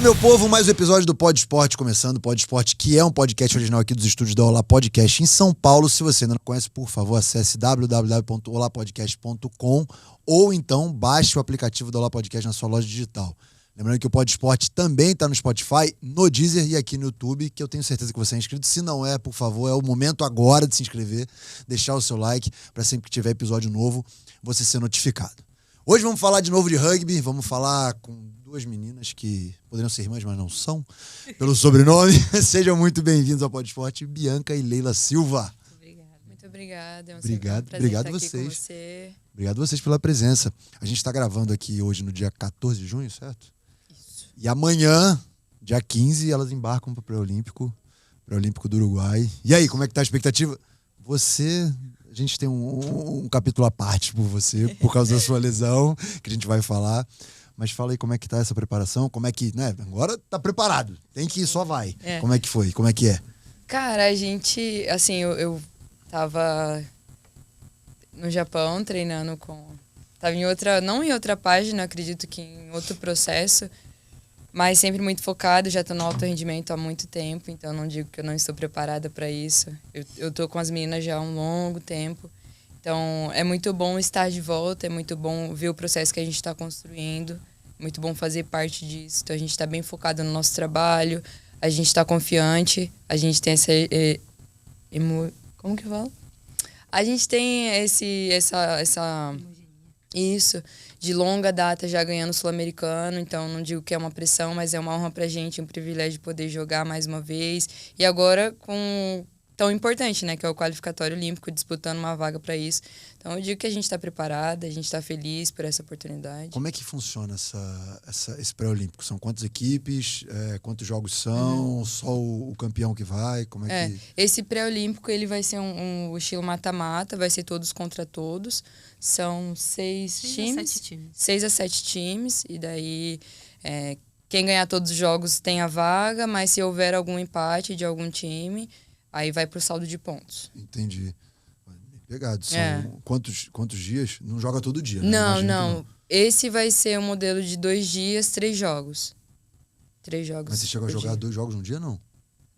meu povo, mais um episódio do Pod Esporte começando. Pod Esporte, que é um podcast original aqui dos estúdios da Olá Podcast em São Paulo. Se você ainda não conhece, por favor, acesse www.olapodcast.com ou então baixe o aplicativo da Olá Podcast na sua loja digital. Lembrando que o Pod Esporte também está no Spotify, no Deezer e aqui no YouTube, que eu tenho certeza que você é inscrito. Se não é, por favor, é o momento agora de se inscrever, deixar o seu like, para sempre que tiver episódio novo, você ser notificado. Hoje vamos falar de novo de rugby, vamos falar com duas meninas que poderiam ser irmãs, mas não são, pelo sobrenome. Sejam muito bem-vindos ao Pod Esporte, Bianca e Leila Silva. Muito obrigada. É um Obrigado prazer estar aqui vocês. com você. Obrigado vocês pela presença. A gente está gravando aqui hoje no dia 14 de junho, certo? Isso. E amanhã, dia 15, elas embarcam para o Pré-Olímpico do Uruguai. E aí, como é que tá a expectativa? A gente tem um capítulo à parte por você, por causa da sua lesão, que a gente vai falar. Mas fala aí como é que tá essa preparação, como é que, né, agora tá preparado, tem que ir, só vai. É. Como é que foi, como é que é? Cara, a gente, assim, eu tava no Japão treinando tava não em outra página, acredito que em outro processo, mas sempre muito focado, já tô no alto rendimento há muito tempo, então não digo que eu não estou preparada para isso. Eu tô com as meninas já há um longo tempo. Então, é muito bom estar de volta, é muito bom ver o processo que a gente está construindo, muito bom fazer parte disso. Então, a gente está bem focado no nosso trabalho, a gente está confiante, a gente tem essa... como que eu falo? A gente tem isso, de longa data já ganhando o Sul-Americano, então não digo que é uma pressão, mas é uma honra pra gente, um privilégio poder jogar mais uma vez. E agora com... tão importante, né, que é o qualificatório olímpico, disputando uma vaga para isso. Então, eu digo que a gente está preparada, a gente está feliz por essa oportunidade. Como é que funciona esse pré-olímpico? São quantas equipes? Quantos jogos são? Só o campeão que vai? Como é que... Esse pré-olímpico, ele vai ser um estilo mata-mata, vai ser todos contra todos. São 6 times. 6 a 7 times. E daí, quem ganhar todos os jogos tem a vaga, mas se houver algum empate de algum time... aí vai pro saldo de pontos. Entendi. Pegado. São quantos dias? Não joga todo dia, né? Não. Esse vai ser um modelo de 2 dias, 3 jogos. 3 jogos. Mas você chega a jogar 2 jogos num dia, não?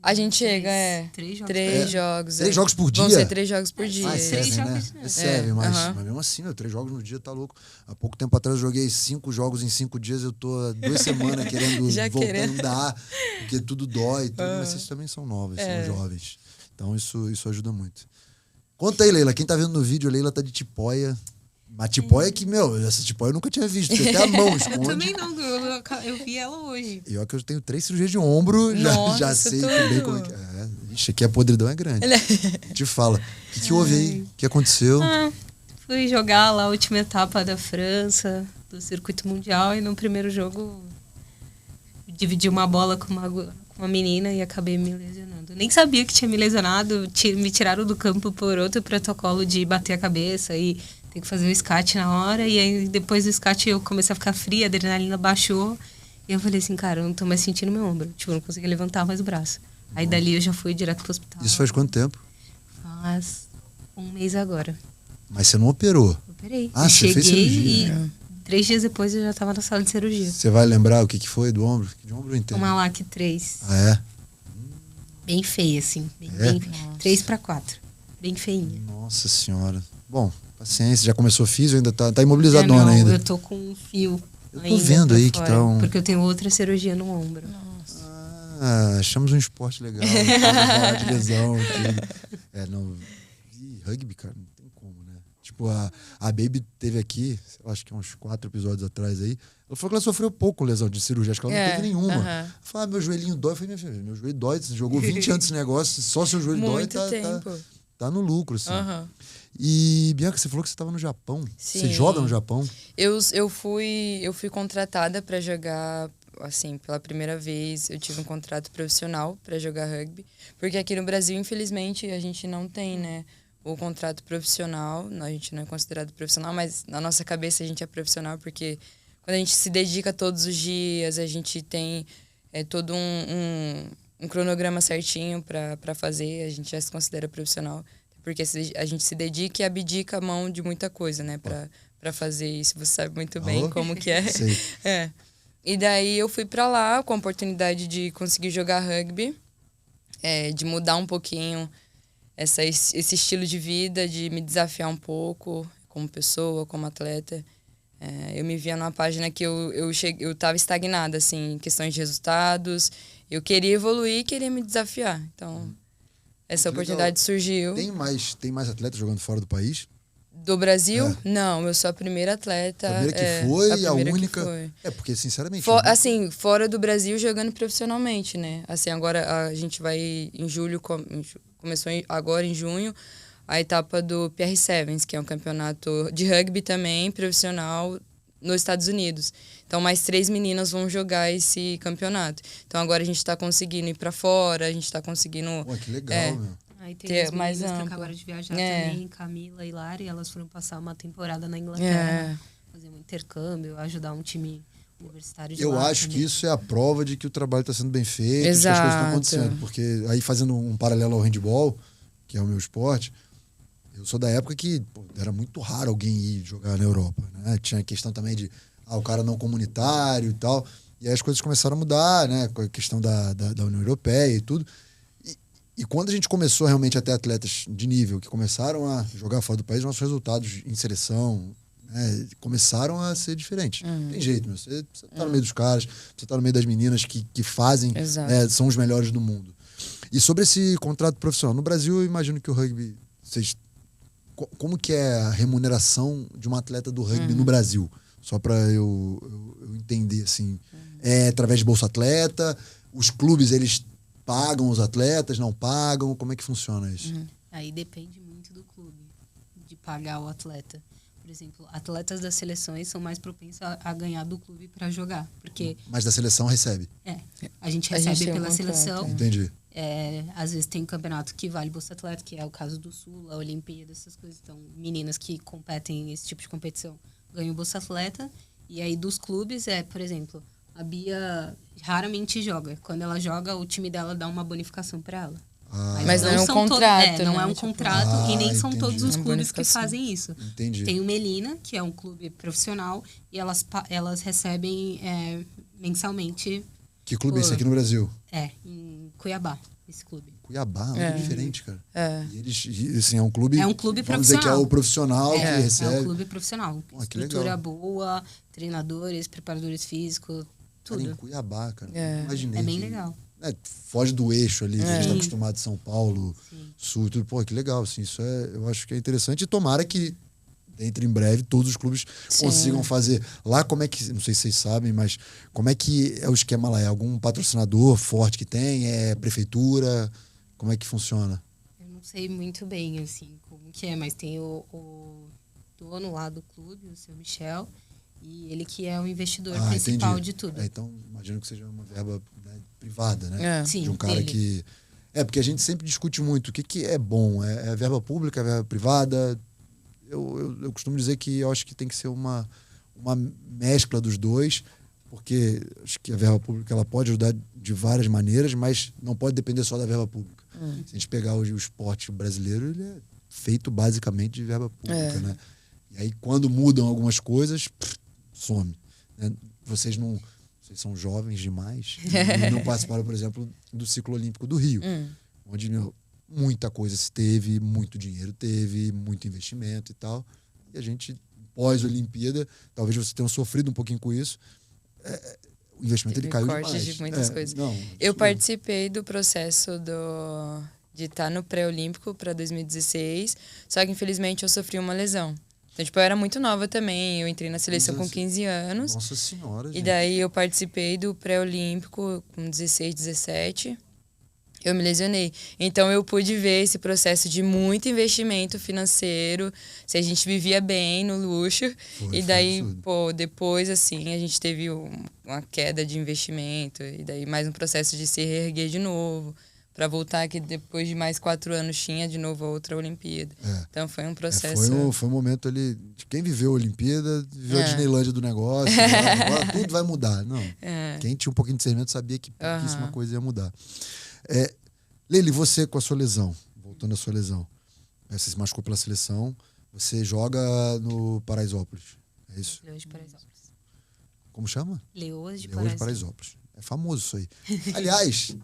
A gente chega, 3 jogos. 3 jogos. 3 jogos por dia? Vão ser 3 jogos por dia. É sério, né? É sério, mas mesmo assim, 3 jogos no dia tá louco. Há pouco tempo atrás eu joguei 5 jogos em 5 dias, eu tô há 2 semanas querendo voltar a andar, porque tudo dói, mas vocês também são novas, são jovens. Então isso ajuda muito. Conta aí, Leila. Quem tá vendo no vídeo, a Leila tá de tipóia. Mas tipóia que, essa tipóia eu nunca tinha visto. Até a mão esconde. Eu também não, eu vi ela hoje. E olha que eu tenho 3 cirurgias de ombro, já sei bem como é que é. Ixi, aqui a podridão é grande. Te fala. O que houve aí? O que aconteceu? Fui jogar lá a última etapa da França, do circuito mundial, e no primeiro jogo dividi uma bola com uma menina e acabei me lesionando. Nem sabia que tinha me lesionado, me tiraram do campo por outro protocolo de bater a cabeça e tem que fazer o escate na hora. E aí depois do escate eu comecei a ficar fria, a adrenalina baixou. E eu falei assim, cara, eu não tô mais sentindo meu ombro. Tipo, eu não consegui levantar mais o braço. Aí dali eu já fui direto pro hospital. Isso faz quanto tempo? Faz 1 mês agora. Mas você não operou? Operei. Você fez cirurgia? E 3 dias depois eu já tava na sala de cirurgia. Você vai lembrar o que foi do ombro? De ombro inteiro. Uma LAC 3. Ah, é? Bem feia, assim. Bem 3/4. Bem feinha. Nossa senhora. Bom, paciência. Já começou físio, ainda tá imobilizadona ainda. Eu tô com um fio. Eu tô vendo aí que tá Porque eu tenho outra cirurgia no ombro. Nossa. Achamos um esporte legal. Falar de lesão. Rugby, cara, não tem como, né? Tipo, a Baby teve aqui, acho que uns 4 episódios atrás aí. Ela falou que ela sofreu pouco lesão de cirurgia, acho que ela não teve nenhuma. Ela falou, meu joelhinho dói. Eu falei, minha filha, meu joelho dói, você jogou 20 anos esse negócio, só seu joelho dói, tá no lucro, assim. E, Bianca, você falou que você estava no Japão. Sim. Você joga no Japão? Eu fui contratada para jogar, assim, pela primeira vez. Eu tive um contrato profissional para jogar rugby. Porque aqui no Brasil, infelizmente, a gente não tem, né, o contrato profissional. A gente não é considerado profissional, mas na nossa cabeça a gente é profissional porque quando a gente se dedica todos os dias, a gente tem todo um cronograma certinho para fazer, a gente já se considera profissional. Porque a gente se dedica e abdica a mão de muita coisa, né? Pra fazer isso. Você sabe muito bem como que é. Sei. E daí eu fui pra lá com a oportunidade de conseguir jogar rugby, de mudar um pouquinho esse estilo de vida, de me desafiar um pouco como pessoa, como atleta. Eu me via numa página que eu estava estagnada, assim, em questões de resultados. Eu queria evoluir, queria me desafiar. Então, essa oportunidade surgiu. Tem mais atletas jogando fora do país? Do Brasil? Não, eu sou a primeira atleta. A primeira que foi, a primeira única. Que foi. Porque, sinceramente. Assim, fora do Brasil, jogando profissionalmente, né? Assim, agora a gente vai em julho, começou agora em junho, a etapa do PR Sevens, que é um campeonato de rugby também, profissional, nos Estados Unidos. Então, mais 3 meninas vão jogar esse campeonato. Então, agora a gente está conseguindo ir para fora, a gente está conseguindo... Pô, que legal, meu. Aí tem as meninas que acabaram de viajar também, Camila e Lari, elas foram passar uma temporada na Inglaterra, fazer um intercâmbio, ajudar um time universitário de lá. Eu acho que isso é a prova de que o trabalho está sendo bem feito, Exato. que as coisas estão acontecendo. Porque aí, fazendo um paralelo ao handball, que é o meu esporte, eu sou da época que era muito raro alguém ir jogar na Europa, né? Tinha a questão também de o cara não comunitário e tal. E aí as coisas começaram a mudar, né? Com a questão da União Europeia e tudo. E quando a gente começou realmente a ter atletas de nível que começaram a jogar fora do país, nossos resultados em seleção, né, começaram a ser diferentes. Tem jeito, meu. Você tá no meio dos caras, você tá no meio das meninas que fazem, são os melhores do mundo. E sobre esse contrato profissional, no Brasil eu imagino que o rugby, como que é a remuneração de um atleta do rugby no Brasil? Só para eu entender, assim. É através de Bolsa Atleta? Os clubes, eles pagam os atletas, não pagam? Como é que funciona isso? Aí depende muito do clube, de pagar o atleta. Por exemplo, atletas das seleções são mais propensos a ganhar do clube para jogar. Porque mas da seleção recebe? A gente recebe pela seleção. Entendi. Às vezes tem um campeonato que vale Bolsa Atleta, que é o caso do Sul, a Olimpíada, essas coisas. Então, meninas que competem nesse tipo de competição ganham Bolsa Atleta. E aí, dos clubes, por exemplo, a Bia raramente joga. Quando ela joga, o time dela dá uma bonificação para ela. Mas não é um contrato, não é um contrato e nem são todos os clubes que bonificação. fazem isso. Entendi. Tem o Melina, que é um clube profissional, e elas recebem mensalmente. Que clube é esse aqui no Brasil? Em Cuiabá, esse clube. Cuiabá, muito diferente, cara. E eles, assim, é um clube... É um clube vamos dizer que é o profissional que recebe. É um clube profissional. Estrutura legal. boa, treinadores, preparadores físicos, tudo. Cara, em Cuiabá, cara. Imaginei. É bem legal. Foge do eixo ali, que a gente está Sim. acostumado, São Paulo, Sul, tudo. Pô, que legal, assim, isso eu acho que é interessante. E tomara que, entre em breve, todos os clubes consigam fazer. Lá, como é que, não sei se vocês sabem, mas como é que é o esquema lá? É algum patrocinador forte que tem? É prefeitura? Como é que funciona? Eu não sei muito bem, assim, como que é, mas tem o dono lá do clube, o seu Michel, e ele que é o investidor principal de tudo. Então, imagino que seja uma verba, né, privada, né? Sim, de um cara dele. que... porque a gente sempre discute muito o que é bom. É verba pública, é verba privada? Eu costumo dizer que eu acho que tem que ser uma mescla dos dois, porque acho que a verba pública ela pode ajudar de várias maneiras, mas não pode depender só da verba pública. Se a gente pegar hoje o esporte brasileiro, ele é feito basicamente de verba pública, né? E aí, quando mudam algumas coisas, some. Né? Vocês são jovens demais e não participaram, por exemplo, do ciclo olímpico do Rio, onde muita coisa se teve, muito dinheiro teve, muito investimento e tal. E a gente, pós-Olimpíada, talvez vocês tenham sofrido um pouquinho com isso, o investimento ele caiu demais. De muitas coisas. Eu participei do processo de estar no pré-olímpico para 2016, só que infelizmente eu sofri uma lesão. Então, tipo, eu era muito nova também, eu entrei na seleção com 15 anos. Nossa senhora, gente. E daí eu participei do pré-olímpico com 16, 17. Eu me lesionei. Então eu pude ver esse processo de muito investimento financeiro, se a gente vivia bem no luxo. E daí, depois, assim, a gente teve uma queda de investimento. E daí mais um processo de se reerguer de novo, para voltar aqui depois de mais 4 anos tinha de novo a outra Olimpíada. Então foi um processo... Foi um momento ali, de quem viveu a Olimpíada, viveu a Disneylândia do negócio, agora tudo vai mudar. Não. Quem tinha um pouquinho de discernimento sabia que pouquíssima coisa ia mudar. Leili, você com a sua lesão, voltando à sua lesão, você se machucou pela seleção, você joga no Paraisópolis, é isso? Leões de Paraisópolis. Como chama? Leoas de Leoas de Paraisópolis. É famoso isso aí. Aliás,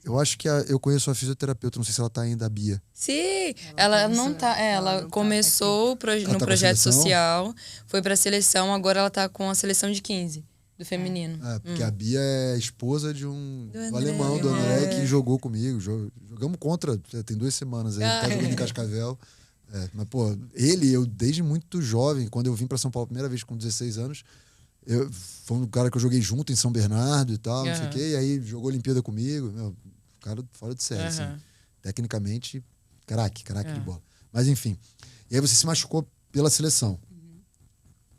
eu acho que eu conheço a fisioterapeuta, não sei se ela tá ainda, a Bia. Sim, ela não tá. Ela começou no tá projeto com a seleção? social, foi pra seleção, agora ela tá com a seleção de 15, do feminino. Porque a Bia é esposa de um Do André, alemão, do André, que jogou comigo. Jogamos contra, tem 2 semanas aí, tá jogando em Cascavel. Mas, pô, eu desde muito jovem, quando eu vim pra São Paulo a primeira vez com 16 anos, foi um cara que eu joguei junto em São Bernardo e tal, não sei o quê, e aí jogou Olimpíada comigo, meu, cara fora de série, assim. Tecnicamente, craque de bola. Mas enfim, e aí você se machucou pela seleção.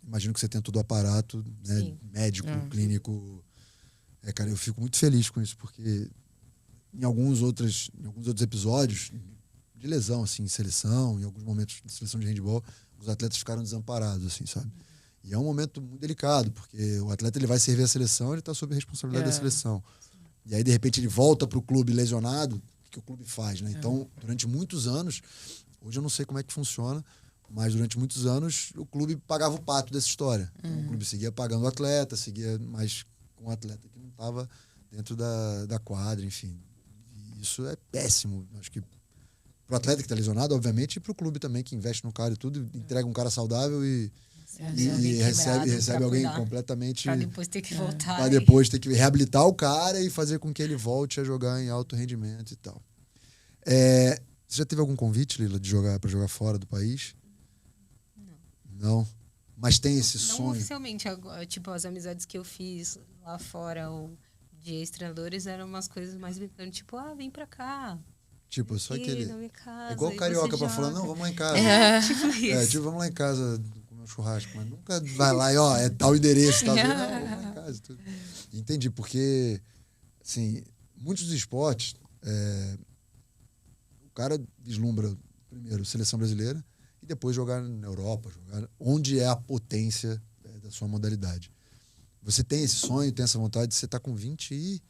Imagino que você tem todo o aparato, né, médico, clínico. Cara, eu fico muito feliz com isso, porque em alguns outros episódios de lesão, assim, em seleção, em alguns momentos de seleção de handebol, os atletas ficaram desamparados, assim, sabe? E é um momento muito delicado, porque o atleta ele vai servir a seleção, ele está sob a responsabilidade da seleção. E aí, de repente, ele volta para o clube lesionado, o que o clube faz, né? Então, durante muitos anos, hoje eu não sei como é que funciona, mas durante muitos anos o clube pagava o pato dessa história. Então, o clube seguia pagando o atleta, seguia mais com o atleta que não estava dentro da quadra, enfim. E isso é péssimo. Acho que pro atleta que está lesionado, obviamente, e pro clube também, que investe no cara e tudo, entrega um cara saudável e recebe alguém completamente... Pra depois ter que voltar. Pra depois ter que reabilitar o cara e fazer com que ele volte a jogar em alto rendimento e tal. Você já teve algum convite, Lila, pra jogar fora do país? Não? Mas tem esse sonho? Não oficialmente. Tipo, as amizades que eu fiz lá fora, ou de ex-treinadores, eram umas coisas mais brincando. Tipo, vem pra cá. Tipo, só aquele... Na minha casa, é igual carioca pra falar, não, vamos lá em casa. Tipo isso. Tipo, vamos lá em casa comer um churrasco. Mas nunca vai lá e, é tal endereço, tal... Não, vamos lá em casa. Tudo. Entendi, porque, assim, muitos dos esportes, o cara vislumbra, primeiro, seleção brasileira, e depois jogar na Europa, jogar onde é a potência da sua modalidade. Você tem esse sonho, tem essa vontade, você tá com 26,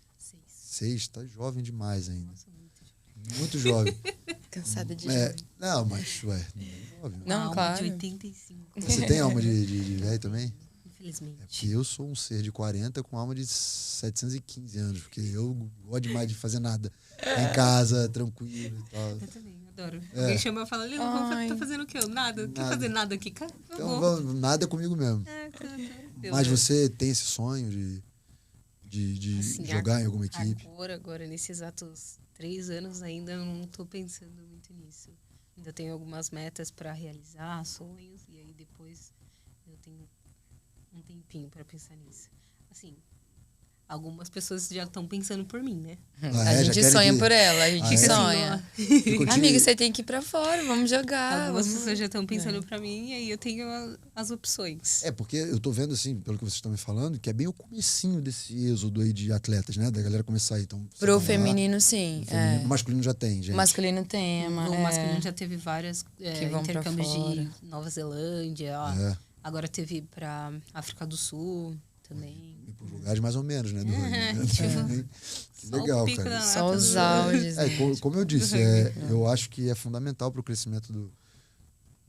tá jovem demais ainda. Nossa, muito jovem. Cansada de não, mas, jovem. Não, claro. De 85. Você tem alma de velho também? Infelizmente. Porque eu sou um ser de 40 com alma de 715 anos, porque eu gosto demais de fazer nada. Em casa, tranquilo e tal. Eu também, adoro. Alguém chama e fala, Lila, tá fazendo o quê? Nada. Quer fazer nada aqui? Cara, então, nada comigo mesmo. Mas você tem esse sonho de assim, jogar em alguma equipe? Agora, nesses exatos 3 anos ainda não tô pensando muito nisso. Ainda tenho algumas metas para realizar, sonhos, e aí depois eu tenho um tempinho para pensar nisso. Assim, algumas pessoas já estão pensando por mim, né? A gente sonha por ela, a gente sonha. Amiga, você tem que ir pra fora, vamos jogar. Algumas pessoas já estão pensando pra mim, e aí eu tenho as opções. Porque eu tô vendo, assim, pelo que vocês estão me falando, que é bem o comecinho desse êxodo aí de atletas, né? Da galera começar aí. Então, pro feminino, sim. O masculino já tem, gente. Masculino tem, O masculino já teve vários intercâmbios de Nova Zelândia. Agora teve pra África do Sul também. E por lugares mais ou menos, né? Que legal, cara. Só os auges. Como eu disse, eu acho que é fundamental para o crescimento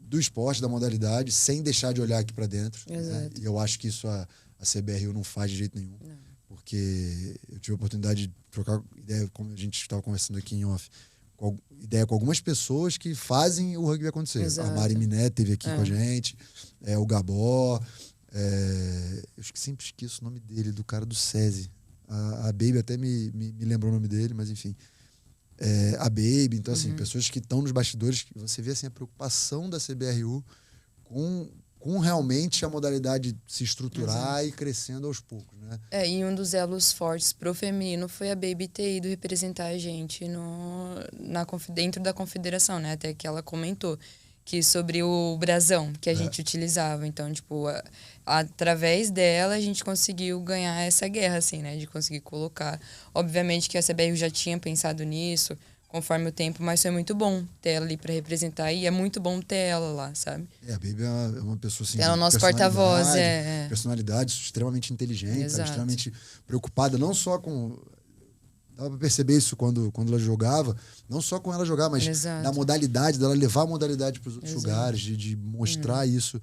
do esporte, da modalidade, sem deixar de olhar aqui para dentro. Né? E eu acho que isso a CBRU não faz de jeito nenhum. Não. Porque eu tive a oportunidade de trocar ideia, como a gente estava conversando aqui em off, ideia com algumas pessoas que fazem o rugby acontecer. Exato. A Mari Miné esteve aqui com a gente, o Gabó... eu sempre esqueço o nome dele, do cara do SESI. A Baby até me lembrou o nome dele, mas enfim. A Baby, então assim, pessoas que estão nos bastidores, que você vê assim, a preocupação da CBRU com realmente a modalidade se estruturar e crescendo aos poucos, né? E um dos elos fortes pro feminino foi a Baby ter ido representar a gente dentro da confederação, né? Até que ela comentou que sobre o brasão que a gente utilizava. Então, tipo, através dela a gente conseguiu ganhar essa guerra, assim, né? De conseguir colocar. Obviamente que a CBRU já tinha pensado nisso conforme o tempo, mas foi muito bom ter ela ali pra representar e é muito bom ter ela lá, sabe? A Baby é uma pessoa assim. Ela é o nosso porta-voz, personalidade extremamente inteligente, extremamente preocupada, não só com... Dava pra perceber isso quando ela jogava, não só com ela jogar, mas na modalidade, dela levar a modalidade para os outros lugares, de mostrar isso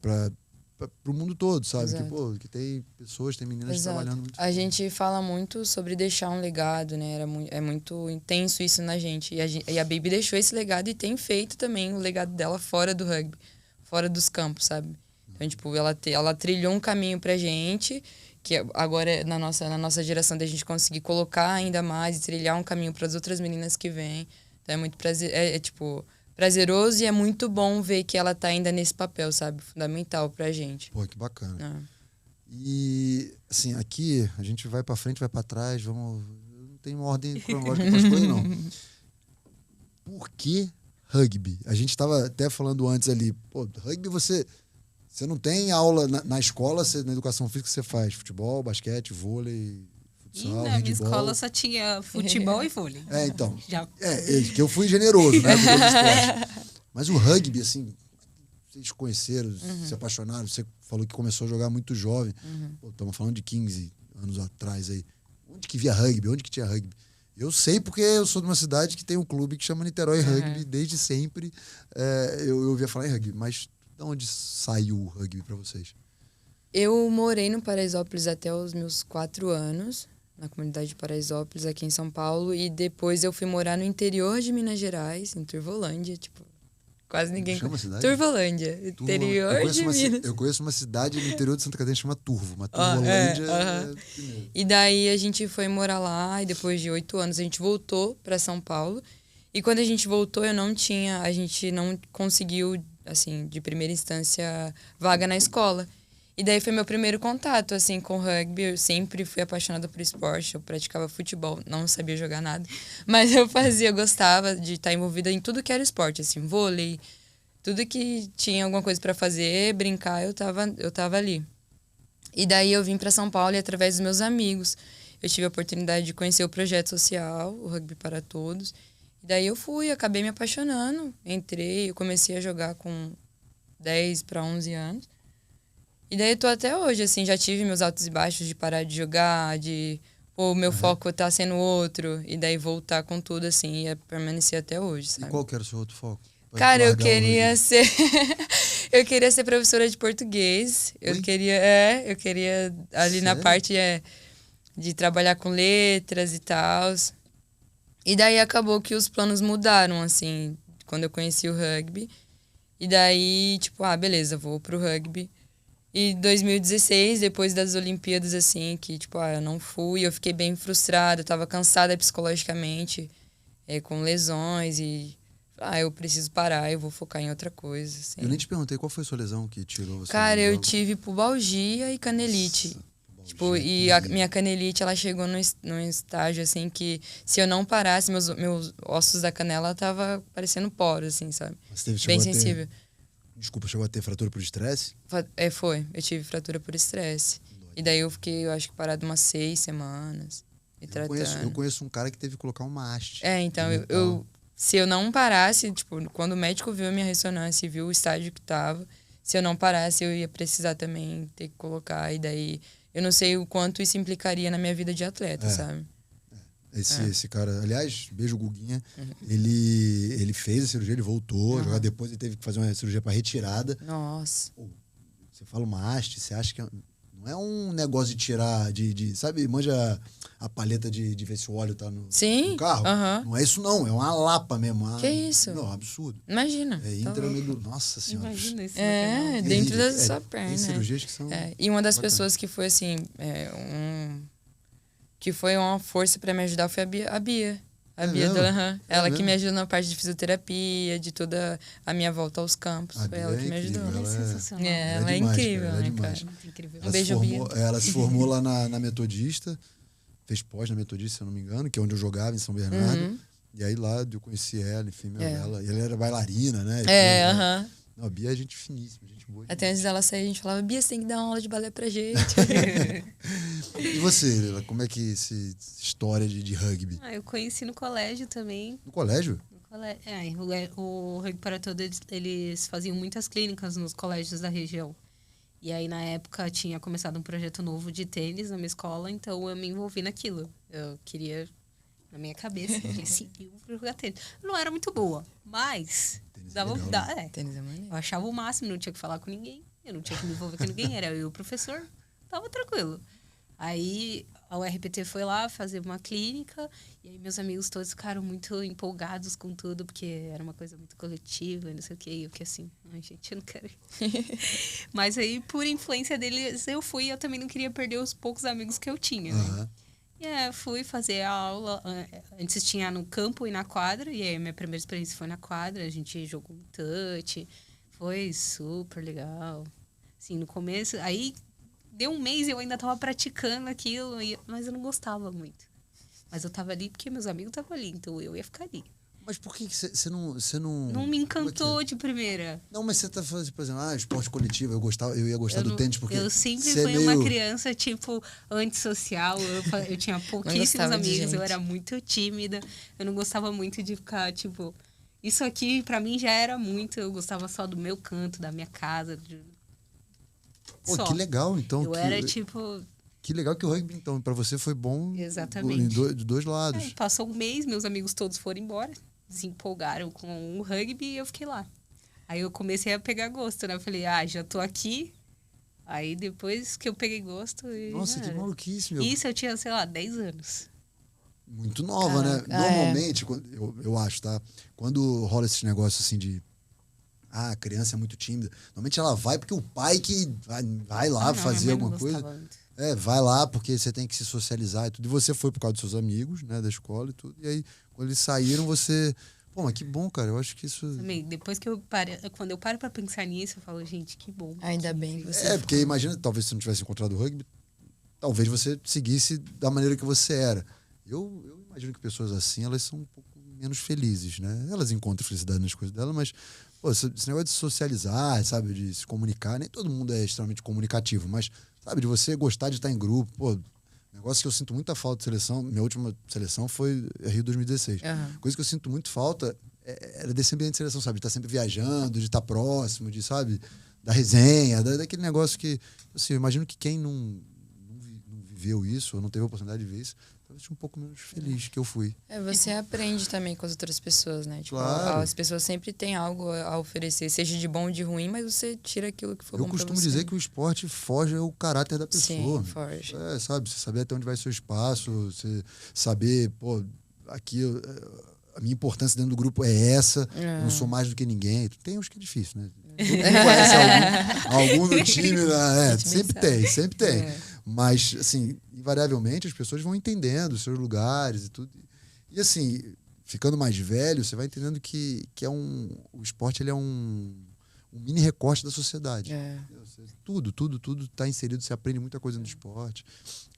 para pro mundo todo, sabe? Exato. Que, pô, que tem pessoas, tem meninas Exato. trabalhando muito. A gente fala muito sobre deixar um legado, né? É muito intenso isso na gente. E a Baby deixou esse legado e tem feito também o legado dela fora do rugby, fora dos campos, sabe? Então, tipo, ela trilhou um caminho pra gente, que agora é na nossa geração da gente conseguir colocar ainda mais e trilhar um caminho para as outras meninas que vêm. Então é muito tipo, prazeroso e é muito bom ver que ela tá ainda nesse papel, sabe? Fundamental pra gente. Pô, que bacana. É. E, assim, aqui a gente vai pra frente, vai pra trás, vamos... Não tem uma ordem cronológica para as coisas, não. Por que rugby? A gente tava até falando antes ali, pô, rugby você não tem aula na escola, na educação física você faz futebol, basquete, vôlei, futsal, E na minha handball. escola só tinha futebol e vôlei. Então. Já. Que eu fui generoso, né? com todo o esporte. Mas o rugby, assim, vocês conheceram, se apaixonaram, você falou que começou a jogar muito jovem. Estamos falando de 15 anos atrás aí. Onde que via rugby? Onde que tinha rugby? Eu sei porque eu sou de uma cidade que tem um clube que chama Niterói Rugby. Desde sempre eu ouvia falar em rugby. Mas de onde saiu o rugby para vocês? Eu morei no Paraisópolis até os meus 4 anos, na comunidade de Paraisópolis, aqui em São Paulo. E depois eu fui morar no interior de Minas Gerais, em Turvolândia, tipo... Quase ninguém... Chama a cidade? Turvolândia, interior de Minas. Eu conheço uma cidade no interior de Santa Catarina que chama Turvo. Mas Turvolândia E daí a gente foi morar lá e depois de 8 anos a gente voltou para São Paulo. E quando a gente voltou, a gente não conseguiu, assim, de primeira instância, vaga na escola. E daí foi meu primeiro contato, assim, com rugby. Eu sempre fui apaixonada por esporte. Eu praticava futebol, não sabia jogar nada. Mas eu gostava de estar envolvida em tudo que era esporte, assim, vôlei. Tudo que tinha alguma coisa para fazer, brincar, eu tava ali. E daí eu vim para São Paulo e através dos meus amigos, eu tive a oportunidade de conhecer o projeto social, o Rugby para Todos. E daí eu acabei me apaixonando. Entrei, eu comecei a jogar com 10 para 11 anos. E daí eu tô até hoje, assim, já tive meus altos e baixos de parar de jogar, o meu foco tá sendo outro, e daí voltar com tudo, assim, e permanecer até hoje, sabe? E qual que era o seu outro foco? Cara, eu queria ser... eu queria ser professora de português. Eu queria ali na parte de trabalhar com letras e tal. E daí acabou que os planos mudaram, assim, quando eu conheci o rugby. E daí, tipo, beleza, vou pro rugby. E em 2016, depois das Olimpíadas, assim, que, tipo, eu não fui, eu fiquei bem frustrada, eu tava cansada psicologicamente, com lesões e... eu preciso parar, eu vou focar em outra coisa, assim. Eu nem te perguntei qual foi a sua lesão que tirou você. Cara, eu tive pubalgia e canelite. Nossa, tipo, e a minha canelite, ela chegou num estágio, assim, que se eu não parasse, meus ossos da canela tava parecendo poros, assim, sabe? Bem sensível. Desculpa, chegou a ter fratura por estresse? Foi. Eu tive fratura por estresse. E daí eu fiquei, eu acho que parado umas 6 semanas. Eu conheço um cara que teve que colocar uma haste. Então, se eu não parasse, tipo, quando o médico viu a minha ressonância e viu o estágio que tava, se eu não parasse, eu ia precisar também ter que colocar. E daí, eu não sei o quanto isso implicaria na minha vida de atleta, sabe? Esse cara, aliás, beijo Guguinha, ele fez a cirurgia, ele voltou a jogar, depois ele teve que fazer uma cirurgia para retirada. Nossa. Pô, você fala uma haste, você acha que não é um negócio de tirar, sabe, manja a palheta de ver se o óleo tá no carro? Não é isso não, é uma lapa mesmo. Que isso? Não, absurdo. Imagina. Nossa senhora. Imagina isso. Dentro da sua perna. Tem cirurgias que são... E uma das pessoas que foi, assim, que foi uma força para me ajudar foi a Bia. A Bia ela que me ajudou na parte de fisioterapia, de toda a minha volta aos campos. Foi ela que me ajudou. Ela é sensacional. Ela é incrível, né, cara? Incrível. Um beijo, Bia. Ela se formou lá na Metodista, fez pós na Metodista, se eu não me engano, que é onde eu jogava, em São Bernardo. E aí lá eu conheci ela, enfim, ela era bailarina, né? Não, a Bia é gente finíssima, gente boa. Até antes dela sair, a gente falava, Bia, você tem que dar uma aula de balé pra gente. E você, Leila, como é que essa história de rugby? Eu conheci no colégio também. No colégio? O Rugby para Todos, eles faziam muitas clínicas nos colégios da região. E aí, na época, tinha começado um projeto novo de tênis na minha escola, então eu me envolvi naquilo. Eu queria, na minha cabeça, eu vou jogar tênis. Não era muito boa, mas... Tênis dava, legal, Tênis é maneiro. eu achava o máximo, não tinha que falar com ninguém. Eu não tinha que me envolver com ninguém, era eu e o professor, tava tranquilo. Aí a URPT foi lá fazer uma clínica e aí meus amigos todos ficaram muito empolgados com tudo, porque era uma coisa muito coletiva e não sei o quê. E eu fiquei assim, ai gente, eu não quero ir. Mas aí, por influência deles, eu fui e eu também não queria perder os poucos amigos que eu tinha, né? E aí, fui fazer a aula, antes tinha no campo e na quadra, e aí minha primeira experiência foi na quadra, a gente jogou um touch, foi super legal. Assim, no começo, aí deu um mês e eu ainda tava praticando aquilo, mas eu não gostava muito. Mas eu tava ali porque meus amigos estavam ali, então eu ia ficar ali. Mas por que você não... Não me encantou de primeira. Não, mas você tá falando, por exemplo, esporte coletivo, eu ia gostar do tênis, porque... Eu sempre fui uma criança, tipo, antissocial, eu tinha pouquíssimos amigos, eu era muito tímida, eu não gostava muito de ficar, tipo... Isso aqui, pra mim, já era muito, eu gostava só do meu canto, da minha casa, Pô, só. que legal, então. Eu era, tipo... Que legal que o rugby, então, pra você foi bom. Exatamente. De dois lados. Aí, passou um mês, meus amigos todos foram embora, se empolgaram com o rugby e eu fiquei lá. Aí eu comecei a pegar gosto, né? Eu falei, já tô aqui. Aí depois que eu peguei gosto... Nossa, que maluquice, meu. Isso eu tinha, sei lá, 10 anos. Muito nova, né? Normalmente, eu acho, tá? Quando rola esses negócios assim de... a criança é muito tímida. Normalmente ela vai porque o pai que vai lá fazer alguma coisa. Muito. Vai lá porque você tem que se socializar e tudo. E você foi por causa dos seus amigos, né? Da escola e tudo. E aí, quando eles saíram, você... Pô, mas que bom, cara. Eu acho que isso... Também, depois que quando eu paro pra pensar nisso, eu falo, gente, que bom. Ainda bem que você... porque imagina, talvez se você não tivesse encontrado o rugby, talvez você seguisse da maneira que você era. Eu imagino que pessoas assim, elas são um pouco menos felizes, né? Elas encontram felicidade nas coisas delas, mas... Pô, esse negócio de socializar, sabe? De se comunicar. Nem todo mundo é extremamente comunicativo, mas, sabe? De você gostar de estar em grupo. Pô, negócio que eu sinto muita falta de seleção. Minha última seleção foi Rio 2016. Coisa que eu sinto muito falta era desse ambiente de seleção, sabe? De estar sempre viajando, de estar próximo, de, sabe? Da resenha, daquele negócio que... Assim, eu imagino que quem não viveu isso, ou não teve a oportunidade de ver isso, talvez um pouco menos feliz que eu fui. Você aprende também com as outras pessoas, né? Tipo, claro. As pessoas sempre têm algo a oferecer, seja de bom ou de ruim, mas você tira aquilo que for bom pra você. Eu costumo dizer que o esporte foge o caráter da pessoa. Sim, foge. Sabe? Você saber até onde vai seu espaço, você saber, pô, aqui a minha importância dentro do grupo é essa, eu não sou mais do que ninguém. Tem uns que é difícil, né? Todo mundo conhece algum do time, né? Sempre tem. Mas, assim, invariavelmente as pessoas vão entendendo os seus lugares e tudo. E, assim, ficando mais velho, você vai entendendo que o esporte ele é um mini recorte da sociedade. Tudo está inserido, você aprende muita coisa no esporte.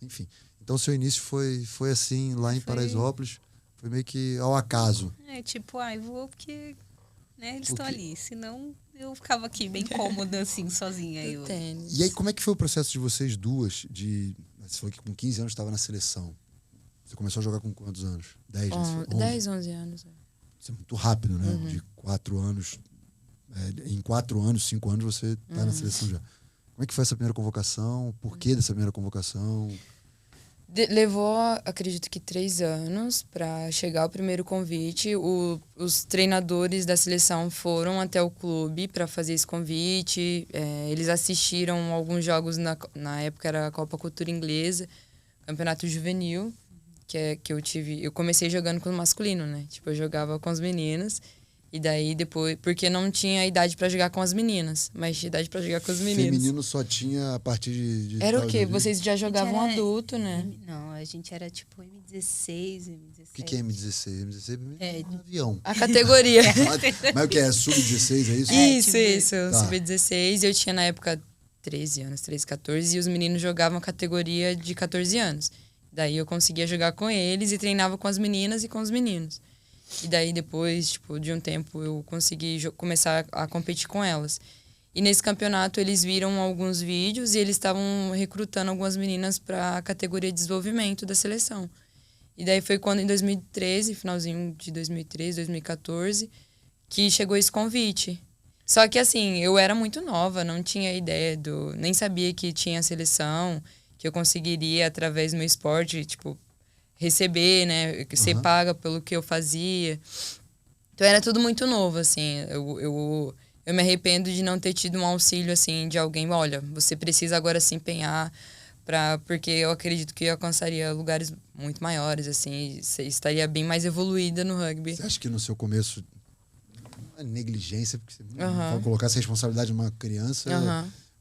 Enfim. Então, seu início foi assim, lá em Paraisópolis. Foi meio que ao acaso. Vou porque, né, eles estão ali. Senão, eu ficava aqui bem cômoda, assim, sozinha. E aí, como é que foi o processo de vocês duas? Você falou que com 15 anos estava na seleção. Você começou a jogar com quantos anos? 10, 10, 11 anos. Isso é muito rápido, né? De 4 anos. Em 4 anos, 5 anos, você está na seleção já. Como é que foi essa primeira convocação? Por que dessa primeira convocação? Levou, acredito que 3 anos para chegar o primeiro convite. Os treinadores da seleção foram até o clube para fazer esse convite. Eles assistiram alguns jogos, na época era a Copa Cultura Inglesa, Campeonato Juvenil, que eu tive. Eu comecei jogando com o masculino, né? Tipo, eu jogava com os meninos. E daí depois, porque não tinha idade pra jogar com as meninas, mas tinha idade pra jogar com os meninos. Feminino só tinha a partir de era o quê? Vocês já jogavam adulto, né? Não, a gente era tipo M16, M17. O que é M16? M16 é um avião. A categoria. Mas o que é? Sub-16, é isso? Isso. Tá. Sub-16. Eu tinha na época 13 anos, 13, 14, e os meninos jogavam a categoria de 14 anos. Daí eu conseguia jogar com eles e treinava com as meninas e com os meninos. E daí depois, tipo, de um tempo eu consegui começar a competir com elas. E nesse campeonato eles viram alguns vídeos e eles estavam recrutando algumas meninas para a categoria de desenvolvimento da seleção. E daí foi quando em 2013, finalzinho de 2013, 2014, que chegou esse convite. Só que assim, eu era muito nova, não tinha ideia nem sabia que tinha seleção, que eu conseguiria através do meu esporte, tipo, receber, né? Ser paga pelo que eu fazia. Então era tudo muito novo, assim. Eu eu me arrependo de não ter tido um auxílio, assim, de alguém. Olha, você precisa agora se empenhar porque eu acredito que eu alcançaria lugares muito maiores, assim, e estaria bem mais evoluída no rugby. Você acha que no seu começo, não é negligência, porque você não vai colocar essa responsabilidade numa criança,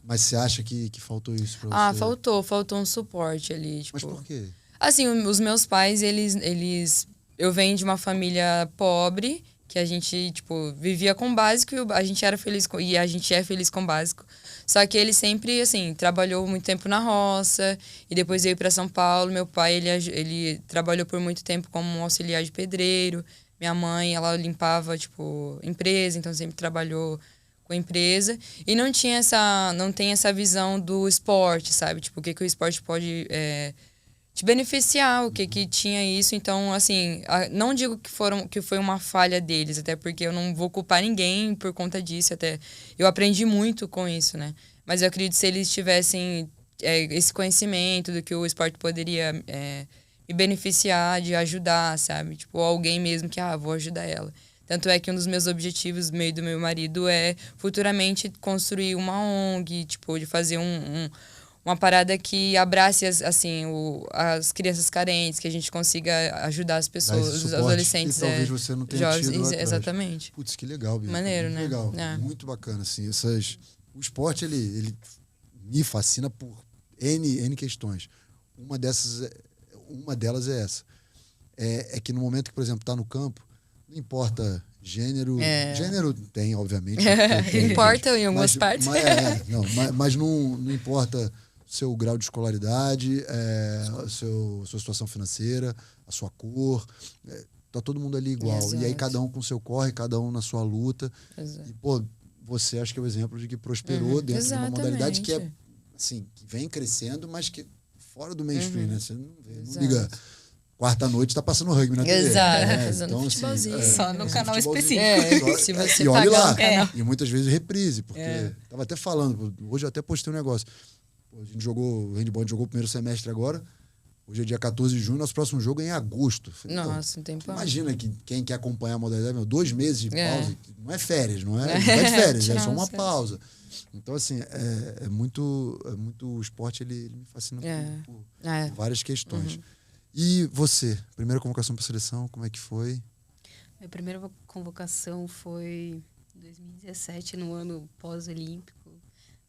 mas você acha que faltou isso pra você? Faltou um suporte ali, tipo... Mas por quê? Assim, os meus pais, eu venho de uma família pobre, que a gente, tipo, vivia com o básico e a gente era feliz e a gente é feliz com o básico. Só que ele sempre, assim, trabalhou muito tempo na roça e depois veio para São Paulo. Meu pai, ele trabalhou por muito tempo como um auxiliar de pedreiro. Minha mãe, ela limpava, tipo, empresa, então sempre trabalhou com empresa. E não tem essa visão do esporte, sabe? Tipo, o que o esporte pode te beneficiar, o que tinha isso. Então, assim, não digo que foi uma falha deles, até porque eu não vou culpar ninguém por conta disso, até eu aprendi muito com isso, né? Mas eu acredito que se eles tivessem esse conhecimento do que o esporte poderia me beneficiar, de ajudar, sabe? Tipo, alguém mesmo que, vou ajudar ela. Tanto é que um dos meus objetivos, meio do meu marido, é futuramente construir uma ONG, tipo, de fazer uma parada que abrace as crianças carentes, que a gente consiga ajudar as pessoas, os adolescentes. E talvez você não tenha tido lá atrás. Exatamente. Putz, que legal, Bianca. Maneiro, muito né? legal. Muito bacana, assim. O esporte, ele me fascina por N questões. Uma delas é essa. É que no momento que, por exemplo, tá no campo, não importa gênero. Gênero tem, obviamente. Importa em algumas partes. Mas não importa seu grau de escolaridade, sua situação financeira, a sua cor. Tá todo mundo ali igual. Exato. E aí cada um com seu corre, cada um na sua luta. Exato. E, pô, você acho que é o exemplo de que prosperou dentro de uma modalidade que é assim, que vem crescendo, mas que fora do mainstream, né? Você não liga... Quarta-noite tá passando rugby na TV. Exato. Então, assim, só no canal específico. Se você e olha lá. canal. E muitas vezes reprise, porque tava até falando, hoje eu até postei um negócio. A gente jogou, o handball jogou o primeiro semestre agora. Hoje é dia 14 de junho, nosso próximo jogo é em agosto. Nossa, não tem pau. Imagina que quem quer acompanhar a modalidade, 2 meses de pausa, não é férias, não é de férias, é só uma pausa. Então, assim, é muito o esporte, ele me fascina por várias questões. E você, primeira convocação para a seleção, como é que foi? Minha primeira convocação foi em 2017, no ano pós-olímpico.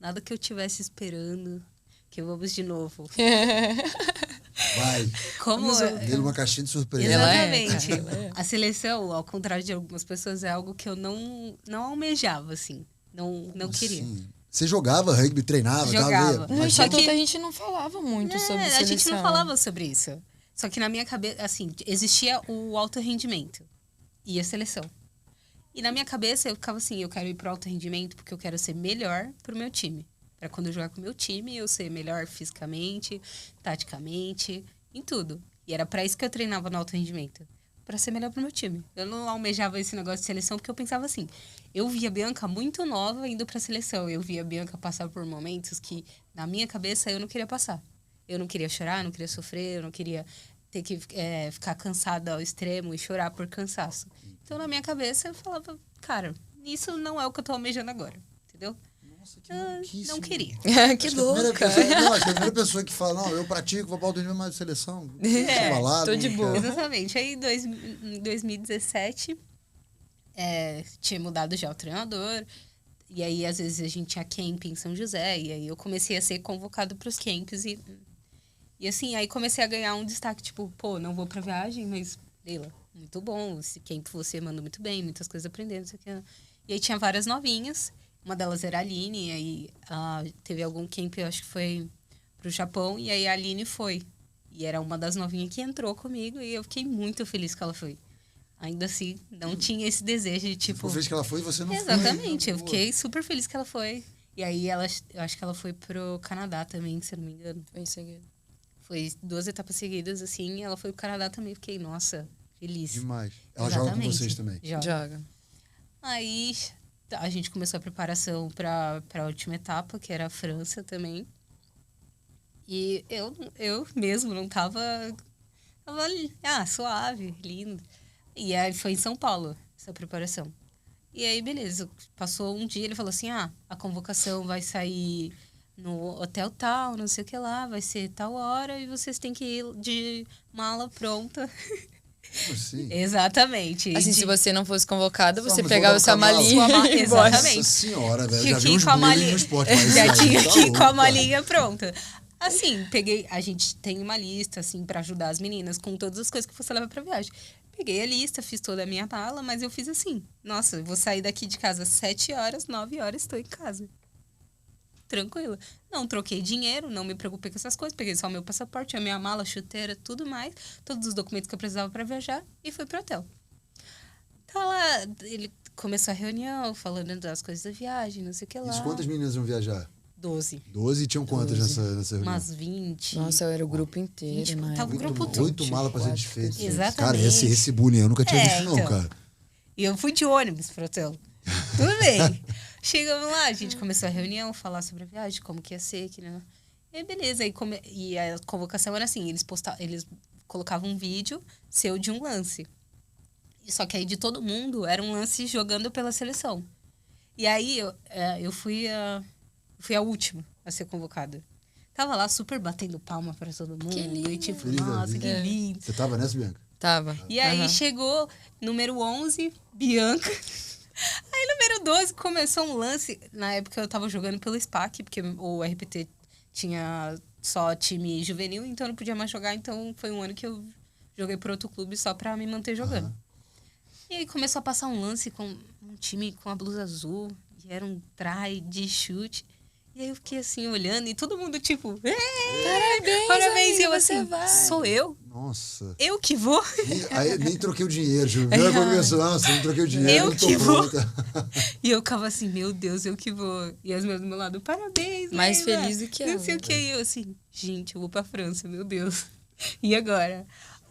Nada que eu tivesse esperando, que vamos de novo. Vai. Como dele uma caixinha de surpresa. Exatamente. A seleção, ao contrário de algumas pessoas, é algo que eu não almejava, assim. Não queria. Assim? Você jogava rugby, treinava? Jogava. Mas Só que a gente não falava muito sobre seleção. A gente não falava sobre isso. Só que na minha cabeça, assim, existia o alto rendimento e a seleção. E na minha cabeça eu ficava assim, eu quero ir pro alto rendimento porque eu quero ser melhor pro meu time. Pra quando eu jogar com o meu time, eu ser melhor fisicamente, taticamente, em tudo. E era pra isso que eu treinava no alto rendimento. Pra ser melhor pro meu time. Eu não almejava esse negócio de seleção porque eu pensava assim, eu via a Bianca muito nova indo pra seleção. Eu via a Bianca passar por momentos que, na minha cabeça, eu não queria passar. Eu não queria chorar, não queria sofrer, eu não queria ter que ficar cansada ao extremo e chorar por cansaço. Então, na minha cabeça, eu falava, cara, isso não é o que eu tô almejando agora, entendeu? Nossa, que maluquice. Não queria. Que louca. Acho que a primeira pessoa que fala, não, eu pratico, vou para o nível mais de seleção. Tô de boa. Exatamente. Aí, em 2017, tinha mudado já o treinador. E aí, às vezes, a gente tinha camp em São José. E aí, eu comecei a ser convocado para os camps. E assim, aí comecei a ganhar um destaque. Tipo, pô, não vou pra viagem, mas, Leila, muito bom. Esse camp você manda muito bem, muitas coisas aprendendo. Isso aqui. E aí, tinha várias novinhas. Uma delas era a Aline. E aí, teve algum camp, eu acho que foi pro Japão. E aí, a Aline foi. E era uma das novinhas que entrou comigo. E eu fiquei muito feliz que ela foi. Ainda assim, não tinha esse desejo de, tipo... Ficou feliz que ela foi e você não foi. Exatamente, eu fiquei super feliz que ela foi. E aí, eu acho que ela foi pro Canadá também, se eu não me engano. Foi em seguida. Foi 2 etapas seguidas, assim, e ela foi pro Canadá também. Fiquei, nossa, feliz. Demais. Ela joga com vocês também? Joga. Aí, a gente começou a preparação pra última etapa, que era a França também. E eu mesmo não tava ali, suave, lindo. E aí foi em São Paulo, essa preparação. E aí, beleza. Passou um dia, ele falou assim, a convocação vai sair no hotel tal, não sei o que lá, vai ser tal hora e vocês têm que ir de mala pronta. Assim. Exatamente. Assim, se você não fosse convocada, você Mas pegava vou sua colocar malinha mala. e ia embora. Exatamente. Nossa senhora, velho. Tinha Já que vi ir uns com a bullying malinha. no esporte, mas Já isso aí tinha tá que ir louco, com a cara. malinha pronta. Assim, a gente tem uma lista, assim, pra ajudar as meninas com todas as coisas que você leva pra viagem. Peguei a lista, fiz toda a minha mala, mas eu fiz assim. Nossa, eu vou sair daqui de casa às 7 horas, 9 horas estou em casa. Tranquila. Não troquei dinheiro, não me preocupei com essas coisas. Peguei só o meu passaporte, a minha mala, chuteira, tudo mais. Todos os documentos que eu precisava pra viajar e fui pro hotel. Tá lá, ele começou a reunião, falando das coisas da viagem, não sei o que lá. Isso, quantas meninas iam viajar? 12. 12 e tinham quantas 12. nessa reunião? Umas 20. Nossa, eu era o grupo inteiro, 20, né? tava o grupo todo. 8 malas pra ser 24, desfeito. Exatamente. Cara, esse bullying eu nunca tinha visto, não, então. cara. E eu fui de ônibus pro hotel. Tudo bem. Chegamos lá, a gente começou a reunião, falar sobre a viagem, como que ia ser, que não. E aí, beleza. E a convocação era assim, eles colocavam um vídeo seu de um lance. Só que aí de todo mundo era um lance jogando pela seleção. E aí eu fui a última a ser convocada. Tava lá super batendo palma pra todo mundo. Que lindo. E tipo, Feliz da nossa, vida. que lindo. Você tava nessa, Bianca? Tava. E aí Aham. chegou número 11, Bianca. Aí número 12 começou um lance. Na época eu tava jogando pelo SPAC, porque o RPT tinha só time juvenil, então eu não podia mais jogar. Então foi um ano que eu joguei por outro clube só pra me manter jogando. E aí começou a passar um lance com um time com a blusa azul. E era um try de chute. E aí eu fiquei assim, olhando, e todo mundo tipo... Parabéns, e eu amiga, assim, você vai. sou eu? Nossa. Eu que vou? E aí, nem troquei o dinheiro, Ju. Primeira coisa que eu pensei, nossa, não troquei o dinheiro, Eu não tô que vou. pronta. E eu ficava assim, meu Deus, eu que vou. E as minhas do meu lado, parabéns, Mais Leila. feliz do que Não ela. sei o que. E eu assim, gente, eu vou pra França, meu Deus. E agora?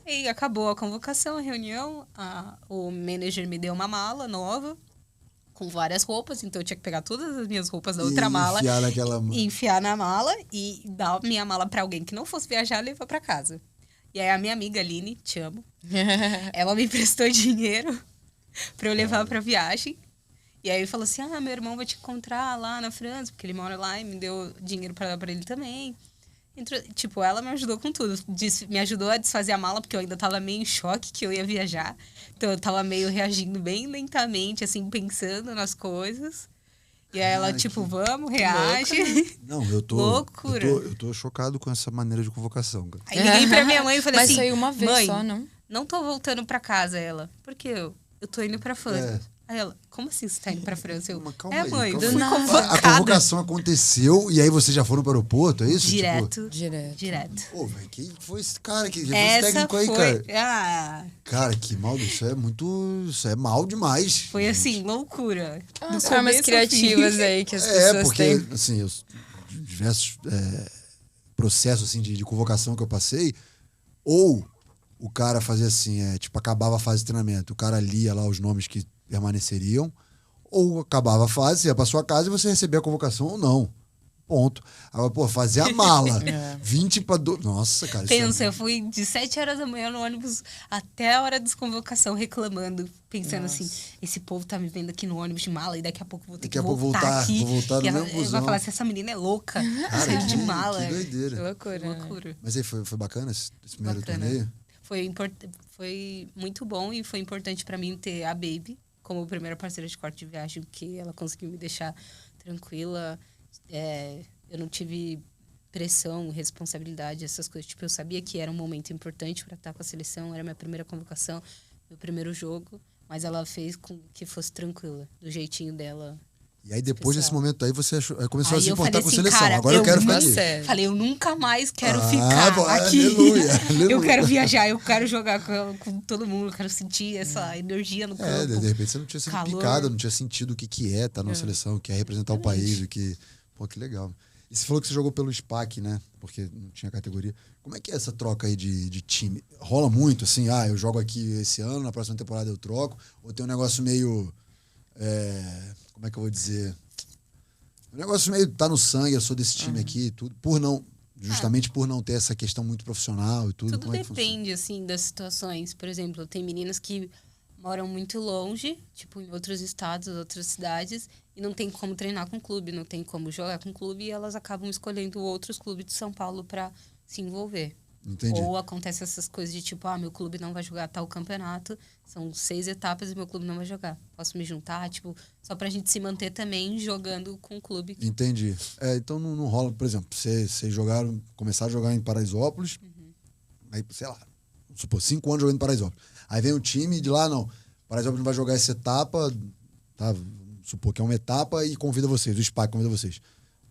E acabou a convocação, a reunião. O manager me deu uma mala nova, com várias roupas. Então eu tinha que pegar todas as minhas roupas da outra mala. Enfiar naquela... Enfiar na mala e dar minha mala pra alguém que não fosse viajar e levar pra casa. E aí a minha amiga Aline, te amo, ela me emprestou dinheiro pra eu levar pra viagem. E aí ele falou assim, meu irmão vai te encontrar lá na França, porque ele mora lá, e me deu dinheiro pra dar pra ele também. Tipo, ela me ajudou com tudo. Me ajudou a desfazer a mala, porque eu ainda tava meio em choque que eu ia viajar. Então eu tava meio reagindo bem lentamente, assim, pensando nas coisas. E aí ela, Cara, tipo, que vamos, reage. Não, eu tô... Loucura. Eu tô chocado com essa maneira de convocação, cara. Aí liguei pra minha mãe e falei Mas assim, saiu uma vez mãe, só, não? não tô voltando pra casa, ela. Por quê? Eu tô indo pra França. É. Aí ela, como assim você tá indo pra França? Eu, Mas calma aí, mãe, calma eu aí. fui nada. convocada. A convocação aconteceu e aí vocês já foram para o aeroporto, é isso? Direto. Direto. Direto. Pô, velho, quem foi esse cara? Quem foi esse Essa técnico aí, foi... cara? Cara, que mal, isso é muito... Isso é mal demais. Foi assim, loucura. As Do formas começo ao criativas fim. aí que as É, pessoas porque, têm. assim, diversos processos assim, de convocação que eu passei, ou o cara fazia assim, tipo, acabava a fase de treinamento, o cara lia lá os nomes que permaneceriam, ou acabava a fase, você ia pra sua casa e você recebia a convocação ou não. Ponto. Agora, pô, fazer a mala. 20 para 2. Nossa, cara. Pensa, eu fui de 7 horas da manhã no ônibus até a hora da desconvocação reclamando, pensando assim, esse povo tá me vendo aqui no ônibus de mala e daqui a pouco eu vou ter Daqui que a pouco voltar aqui. vou voltar no e ela mesmo busão. vai falar assim, essa menina é louca, Cara, saiu de mala. Que doideira. Que loucura. né? Loucura. Mas aí foi bacana esse primeiro Bacana. torneio? Foi muito bom e foi importante pra mim ter a Baby como primeira parceira de corte de viagem, porque ela conseguiu me deixar tranquila. Eu não tive pressão, responsabilidade, essas coisas. Tipo, eu sabia que era um momento importante para estar com a seleção, era minha primeira convocação, meu primeiro jogo, mas ela fez com que fosse tranquila, do jeitinho dela. E aí depois desse Especial. momento aí você começou Aí a se eu importar falei com a assim, seleção. cara, Agora eu quero ficar não- aqui. Sério. Falei, eu nunca mais quero Ah, ficar bom, aqui. aleluia, aleluia. Eu quero viajar, eu quero jogar com todo mundo, eu quero sentir essa energia no campo. De repente você não tinha sido calor. picada, não tinha sentido o que é estar numa seleção, o que é representar o país, o que... Pô, que legal. E você falou que você jogou pelo SPAC, né? Porque não tinha categoria. Como é que é essa troca aí de time? Rola muito, assim, eu jogo aqui esse ano, na próxima temporada eu troco? Ou tem um negócio meio... como é que eu vou dizer? Um negócio meio tá no sangue, eu sou desse time aqui e tudo. Justamente por não ter essa questão muito profissional e tudo. Tudo como é que funciona? depende, assim, das situações. Por exemplo, tem meninas que moram muito longe, tipo, em outros estados, outras cidades, e não tem como treinar com clube, não tem como jogar com clube, e elas acabam escolhendo outros clubes de São Paulo para se envolver. Entendi. Ou acontece essas coisas de tipo, meu clube não vai jogar tal campeonato, são 6 etapas e meu clube não vai jogar. Posso me juntar, tipo, só pra gente se manter também jogando com o clube. Entendi. Então não rola, por exemplo, vocês começaram a jogar em Paraisópolis, aí, sei lá, vamos supor, 5 anos jogando em Paraisópolis. Aí vem o time de lá, não, Paraisópolis não vai jogar essa etapa, tá? Vamos supor que é uma etapa e convida vocês, o SPAC convida vocês.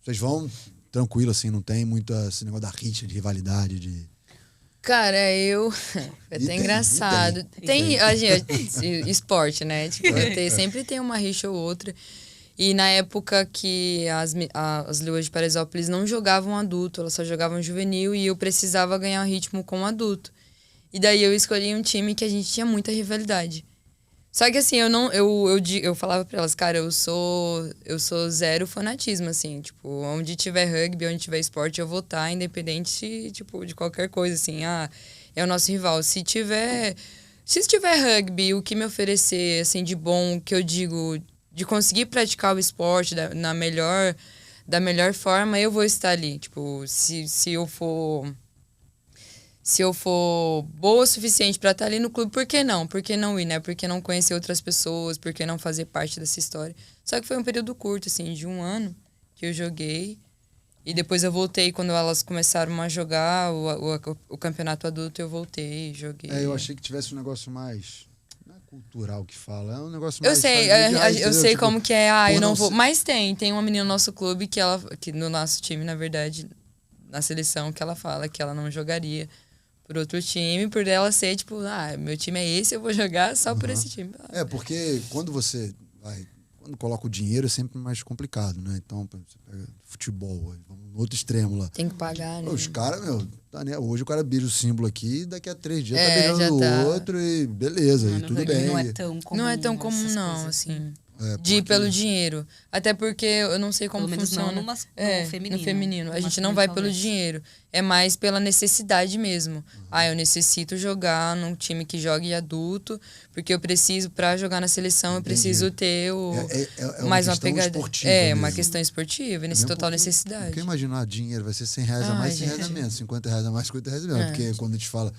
Vocês vão tranquilo, assim, não tem muito esse negócio da rixa, de rivalidade, de... Cara, é até engraçado. Tem esporte, né? Tipo, sempre tem uma rixa ou outra. E na época que as Leoas de Paraisópolis não jogavam adulto, elas só jogavam juvenil e eu precisava ganhar ritmo com adulto. E daí eu escolhi um time que a gente tinha muita rivalidade. Só que assim, eu falava pra elas, cara, eu sou zero fanatismo, assim, tipo, onde tiver rugby, onde tiver esporte, eu vou estar, independente, tipo, de qualquer coisa, assim, é o nosso rival. Se tiver rugby, o que me oferecer, assim, de bom, que eu digo, de conseguir praticar o esporte da melhor forma, eu vou estar ali. Tipo, se eu for boa o suficiente para estar ali no clube, por que não? Por que não ir, né? Por que não conhecer outras pessoas? Por que não fazer parte dessa história? Só que foi um período curto, assim, de 1 ano que eu joguei. E depois eu voltei, quando elas começaram a jogar o campeonato adulto, eu voltei e joguei. Eu achei que tivesse um negócio mais... Não é cultural que fala, é um negócio Eu mais... sei, eu sei tipo, como que é. Eu não vou... Mas tem uma menina no nosso clube, que no nosso time, na verdade, na seleção, que ela fala que ela não jogaria por outro time, por ela ser, tipo, meu time é esse, eu vou jogar só por esse time. Porque quando quando coloca o dinheiro é sempre mais complicado, né? Então, você pega futebol, vamos no outro extremo lá. Tem que pagar, né? Os caras, hoje o cara beija o símbolo aqui, daqui a 3 dias tá beijando o outro e beleza, e tudo bem. Não é tão comum. Não é tão comum, não, assim. De ir pelo dinheiro. Até porque eu não sei como funciona. Não no feminino. A gente não vai pelo dinheiro. É mais pela necessidade mesmo. Eu necessito jogar num time que jogue adulto, porque eu preciso, pra jogar na seleção, eu preciso ter mais uma pegada. Esportiva uma mesmo. questão esportiva, nesse total necessidade. Porque imaginar dinheiro vai ser R$100 a mais, R$100 a menos, R$50 a mais, R$50 a menos. Porque quando a gente fala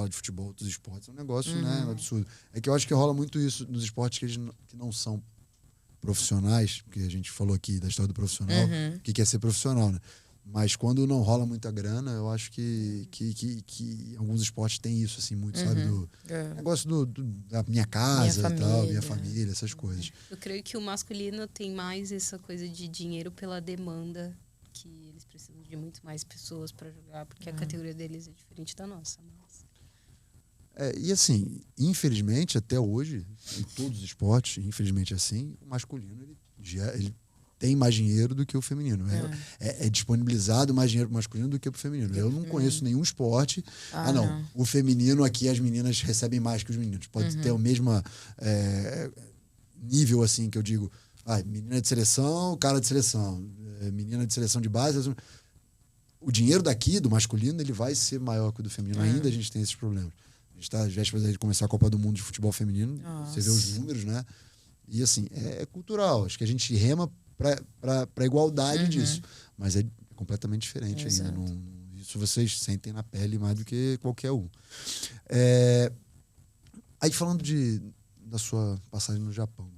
de futebol, dos esportes, é um negócio né, absurdo. É que eu acho que rola muito isso nos esportes que não são profissionais, porque a gente falou aqui da história do profissional, o que é ser profissional, né? Mas quando não rola muita grana, eu acho que alguns esportes têm isso, assim, muito, sabe? Do negócio da minha casa e tal, minha família, essas coisas. Eu creio que o masculino tem mais essa coisa de dinheiro pela demanda, que eles precisam de muito mais pessoas para jogar, porque a categoria deles é diferente da nossa. E assim, infelizmente, até hoje, em todos os esportes, infelizmente assim, o masculino ele tem mais dinheiro do que o feminino. É disponibilizado mais dinheiro para o masculino do que para o feminino. Eu não conheço nenhum esporte. Não. O feminino aqui, as meninas recebem mais que os meninos. Pode ter o mesmo nível, assim, que eu digo, menina de seleção, cara de seleção, menina de seleção de base. O dinheiro daqui, do masculino, ele vai ser maior que o do feminino. Ainda a gente tem esses problemas. A gente está às vésperas de começar a Copa do Mundo de futebol feminino. Você vê os números, né? E assim, é cultural. Acho que a gente rema para a igualdade disso. Mas é completamente diferente ainda. Isso vocês sentem na pele mais do que qualquer um. Aí falando da sua passagem no Japão,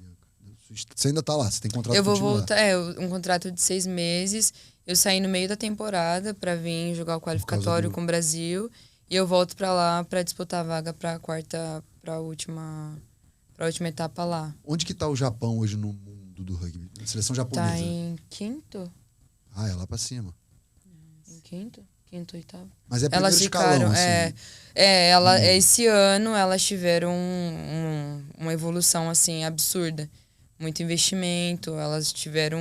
você ainda está lá, você tem contrato. Eu vou voltar, um contrato de 6 meses. Eu saí no meio da temporada para vir jogar o qualificatório com o Brasil. E eu volto pra lá pra disputar a vaga pra última etapa lá. Onde que tá o Japão hoje no mundo do rugby? A seleção japonesa. Tá em 5º. É lá pra cima. Em 5º, 8º. Mas é primeiro escalão, assim. Esse ano elas tiveram uma evolução, assim, absurda. Muito investimento, elas tiveram...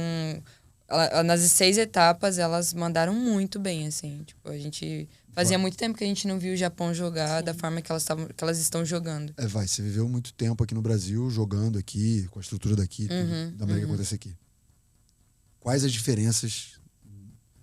Nas 6 etapas, elas mandaram muito bem, assim. Tipo, a gente... Fazia muito tempo que a gente não viu o Japão jogar da forma que elas estão jogando. Você viveu muito tempo aqui no Brasil, jogando aqui, com a estrutura daqui, da maneira que acontece aqui. Quais as diferenças?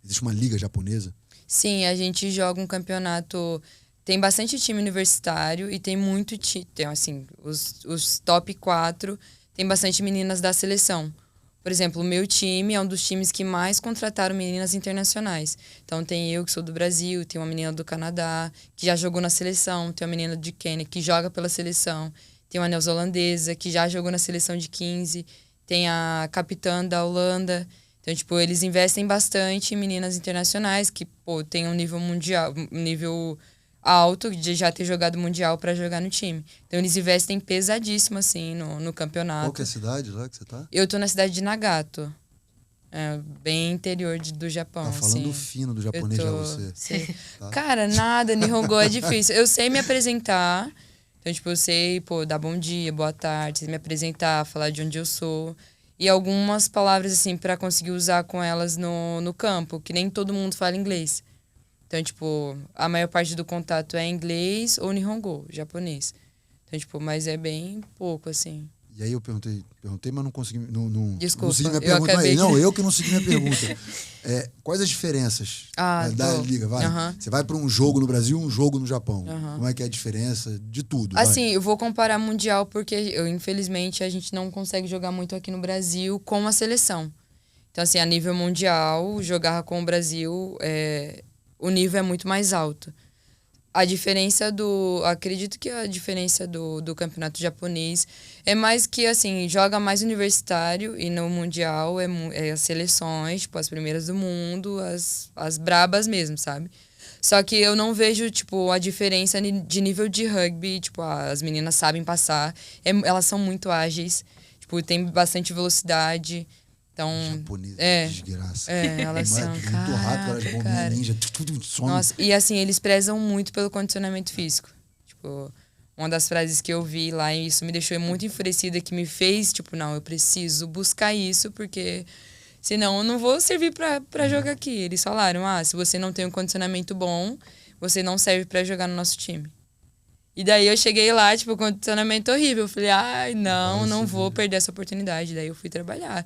Existe uma liga japonesa? Sim, a gente joga um campeonato tem bastante time universitário e tem muito time. Assim, os top 4 tem bastante meninas da seleção. Por exemplo, o meu time é um dos times que mais contrataram meninas internacionais. Então tem eu, que sou do Brasil, tem uma menina do Canadá, que já jogou na seleção, tem uma menina de Quênia, que joga pela seleção, tem uma neozelandesa, que já jogou na seleção de 15, tem a capitã da Holanda. Então, tipo, eles investem bastante em meninas internacionais, que, pô, tem um nível mundial, um nível alto de já ter jogado mundial para jogar no time. Então eles investem pesadíssimo, assim, no campeonato. Qual que é a cidade lá que você tá? Eu tô na cidade de Nagato. Bem interior do Japão, Tá falando assim. fino do japonês já você. Sei. Tá. Cara, nada, Nihongo é difícil. Eu sei me apresentar. Então, tipo, eu sei, pô, dar bom dia, boa tarde, sei me apresentar, falar de onde eu sou. E algumas palavras, assim, para conseguir usar com elas no campo, que nem todo mundo fala inglês. Então, tipo, a maior parte do contato é inglês ou Nihongo, japonês. Então, tipo, mas é bem pouco, assim. E aí eu perguntei, mas não consegui. Desculpa, não segui minha eu pergunta. acabei Não, de- eu que não segui minha pergunta. Quais as diferenças da liga? Vai. Aham. Você vai para um jogo no Brasil e um jogo no Japão. Aham. Como é que é a diferença de tudo? Vai. Assim, eu vou comparar mundial porque, infelizmente, a gente não consegue jogar muito aqui no Brasil com a seleção. Então, assim, a nível mundial, jogar com o Brasil, o nível é muito mais alto. A diferença acredito que a diferença do campeonato japonês é mais que, assim, joga mais universitário e no mundial é as seleções, tipo, as primeiras do mundo, as brabas mesmo, sabe? Só que eu não vejo, tipo, a diferença de nível de rugby. Tipo, as meninas sabem passar. Elas são muito ágeis. Tipo, tem bastante velocidade. Então... Japonês, desgraça. elas Não é são... muito rápido, elas bombinhas cara. ninja, tudo some. Nossa, e assim, eles prezam muito pelo condicionamento físico. Tipo, uma das frases que eu vi lá, e isso me deixou muito enfurecida, que me fez, tipo, não, eu preciso buscar isso, porque... Senão eu não vou servir pra jogar aqui. Eles falaram, se você não tem um condicionamento bom, você não serve pra jogar no nosso time. E daí eu cheguei lá, tipo, condicionamento horrível. Eu falei, não vou perder essa oportunidade. Daí eu fui trabalhar.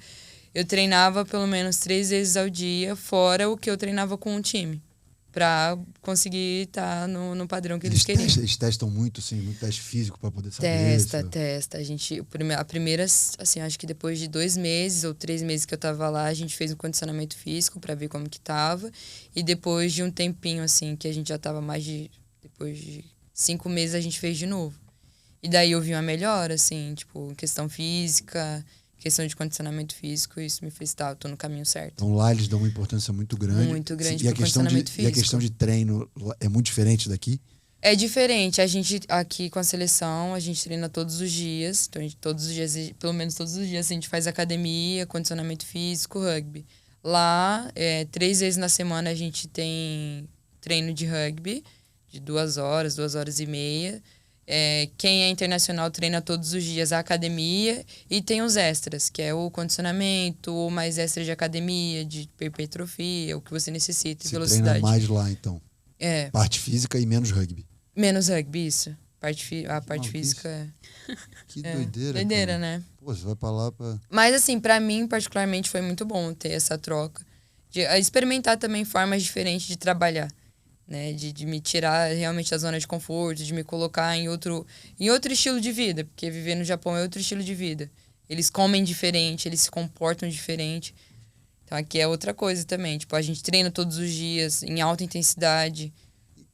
Eu treinava pelo menos 3 vezes ao dia, fora o que eu treinava com o time. Pra conseguir estar no padrão que eles queriam. Eles testam muito, assim, muito teste físico pra poder saber. Testa. A primeira, assim, acho que depois de 2 meses ou 3 meses que eu tava lá, a gente fez um condicionamento físico pra ver como que tava. E depois de um tempinho, assim, que a gente já tava depois de 5 meses, a gente fez de novo. E daí eu vi uma melhora, assim, tipo, questão física, questão de condicionamento físico, isso me fez, eu tô no caminho certo. Então lá eles dão uma importância muito grande. Muito grande E a pro questão condicionamento e a questão de treino é muito diferente daqui? É diferente. A gente, aqui com a seleção, a gente treina todos os dias. Então, todos os dias, pelo menos todos os dias, a gente faz academia, condicionamento físico, rugby. Lá, 3 vezes na semana, a gente tem treino de rugby, de 2 horas, 2 horas e meia. Quem é internacional treina todos os dias a academia e tem os extras, que é o condicionamento, ou mais extra de academia, de hipertrofia, o que você necessita, Você velocidade. treina mais lá, então. É. Parte física e menos rugby. Menos rugby, isso. A parte maluquice. física é... Que doideira. Doideira, cara. né? Pô, você vai pra lá pra... Mas, assim, pra mim, particularmente, foi muito bom ter essa troca. De experimentar também formas diferentes de trabalhar. Né? De me tirar realmente da zona de conforto, de me colocar em outro estilo de vida. Porque viver no Japão é outro estilo de vida. Eles comem diferente, eles se comportam diferente. Então, aqui é outra coisa também. Tipo, a gente treina todos os dias, em alta intensidade.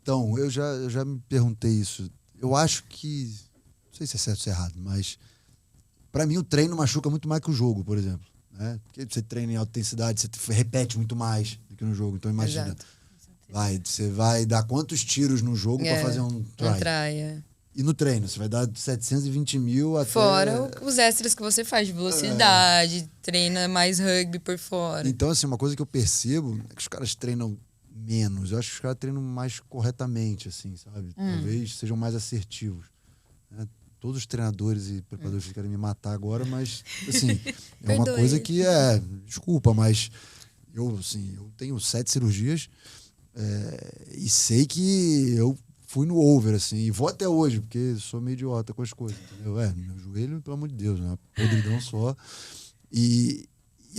Então, eu já me perguntei isso. Eu acho que... Não sei se é certo ou se é errado, mas... Pra mim, o treino machuca muito mais que o jogo, por exemplo. Né? Porque você treina em alta intensidade, você repete muito mais do que no jogo. Então, imagina... Exato. Você vai dar quantos tiros no jogo pra fazer um try? Um try, E no treino, você vai dar 720 mil até... Fora os extras que você faz de velocidade, treina mais rugby por fora. Então, assim, uma coisa que eu percebo é que os caras treinam menos. Eu acho que os caras treinam mais corretamente, assim, sabe? Talvez sejam mais assertivos. Né? Todos os treinadores e preparadores querem me matar agora, mas, assim, é uma coisa que Desculpa, mas eu tenho 7 cirurgias e sei que eu fui no over, assim, e vou até hoje, porque sou meio idiota com as coisas, entendeu? Meu joelho, pelo amor de Deus, né? Uma podridão só. E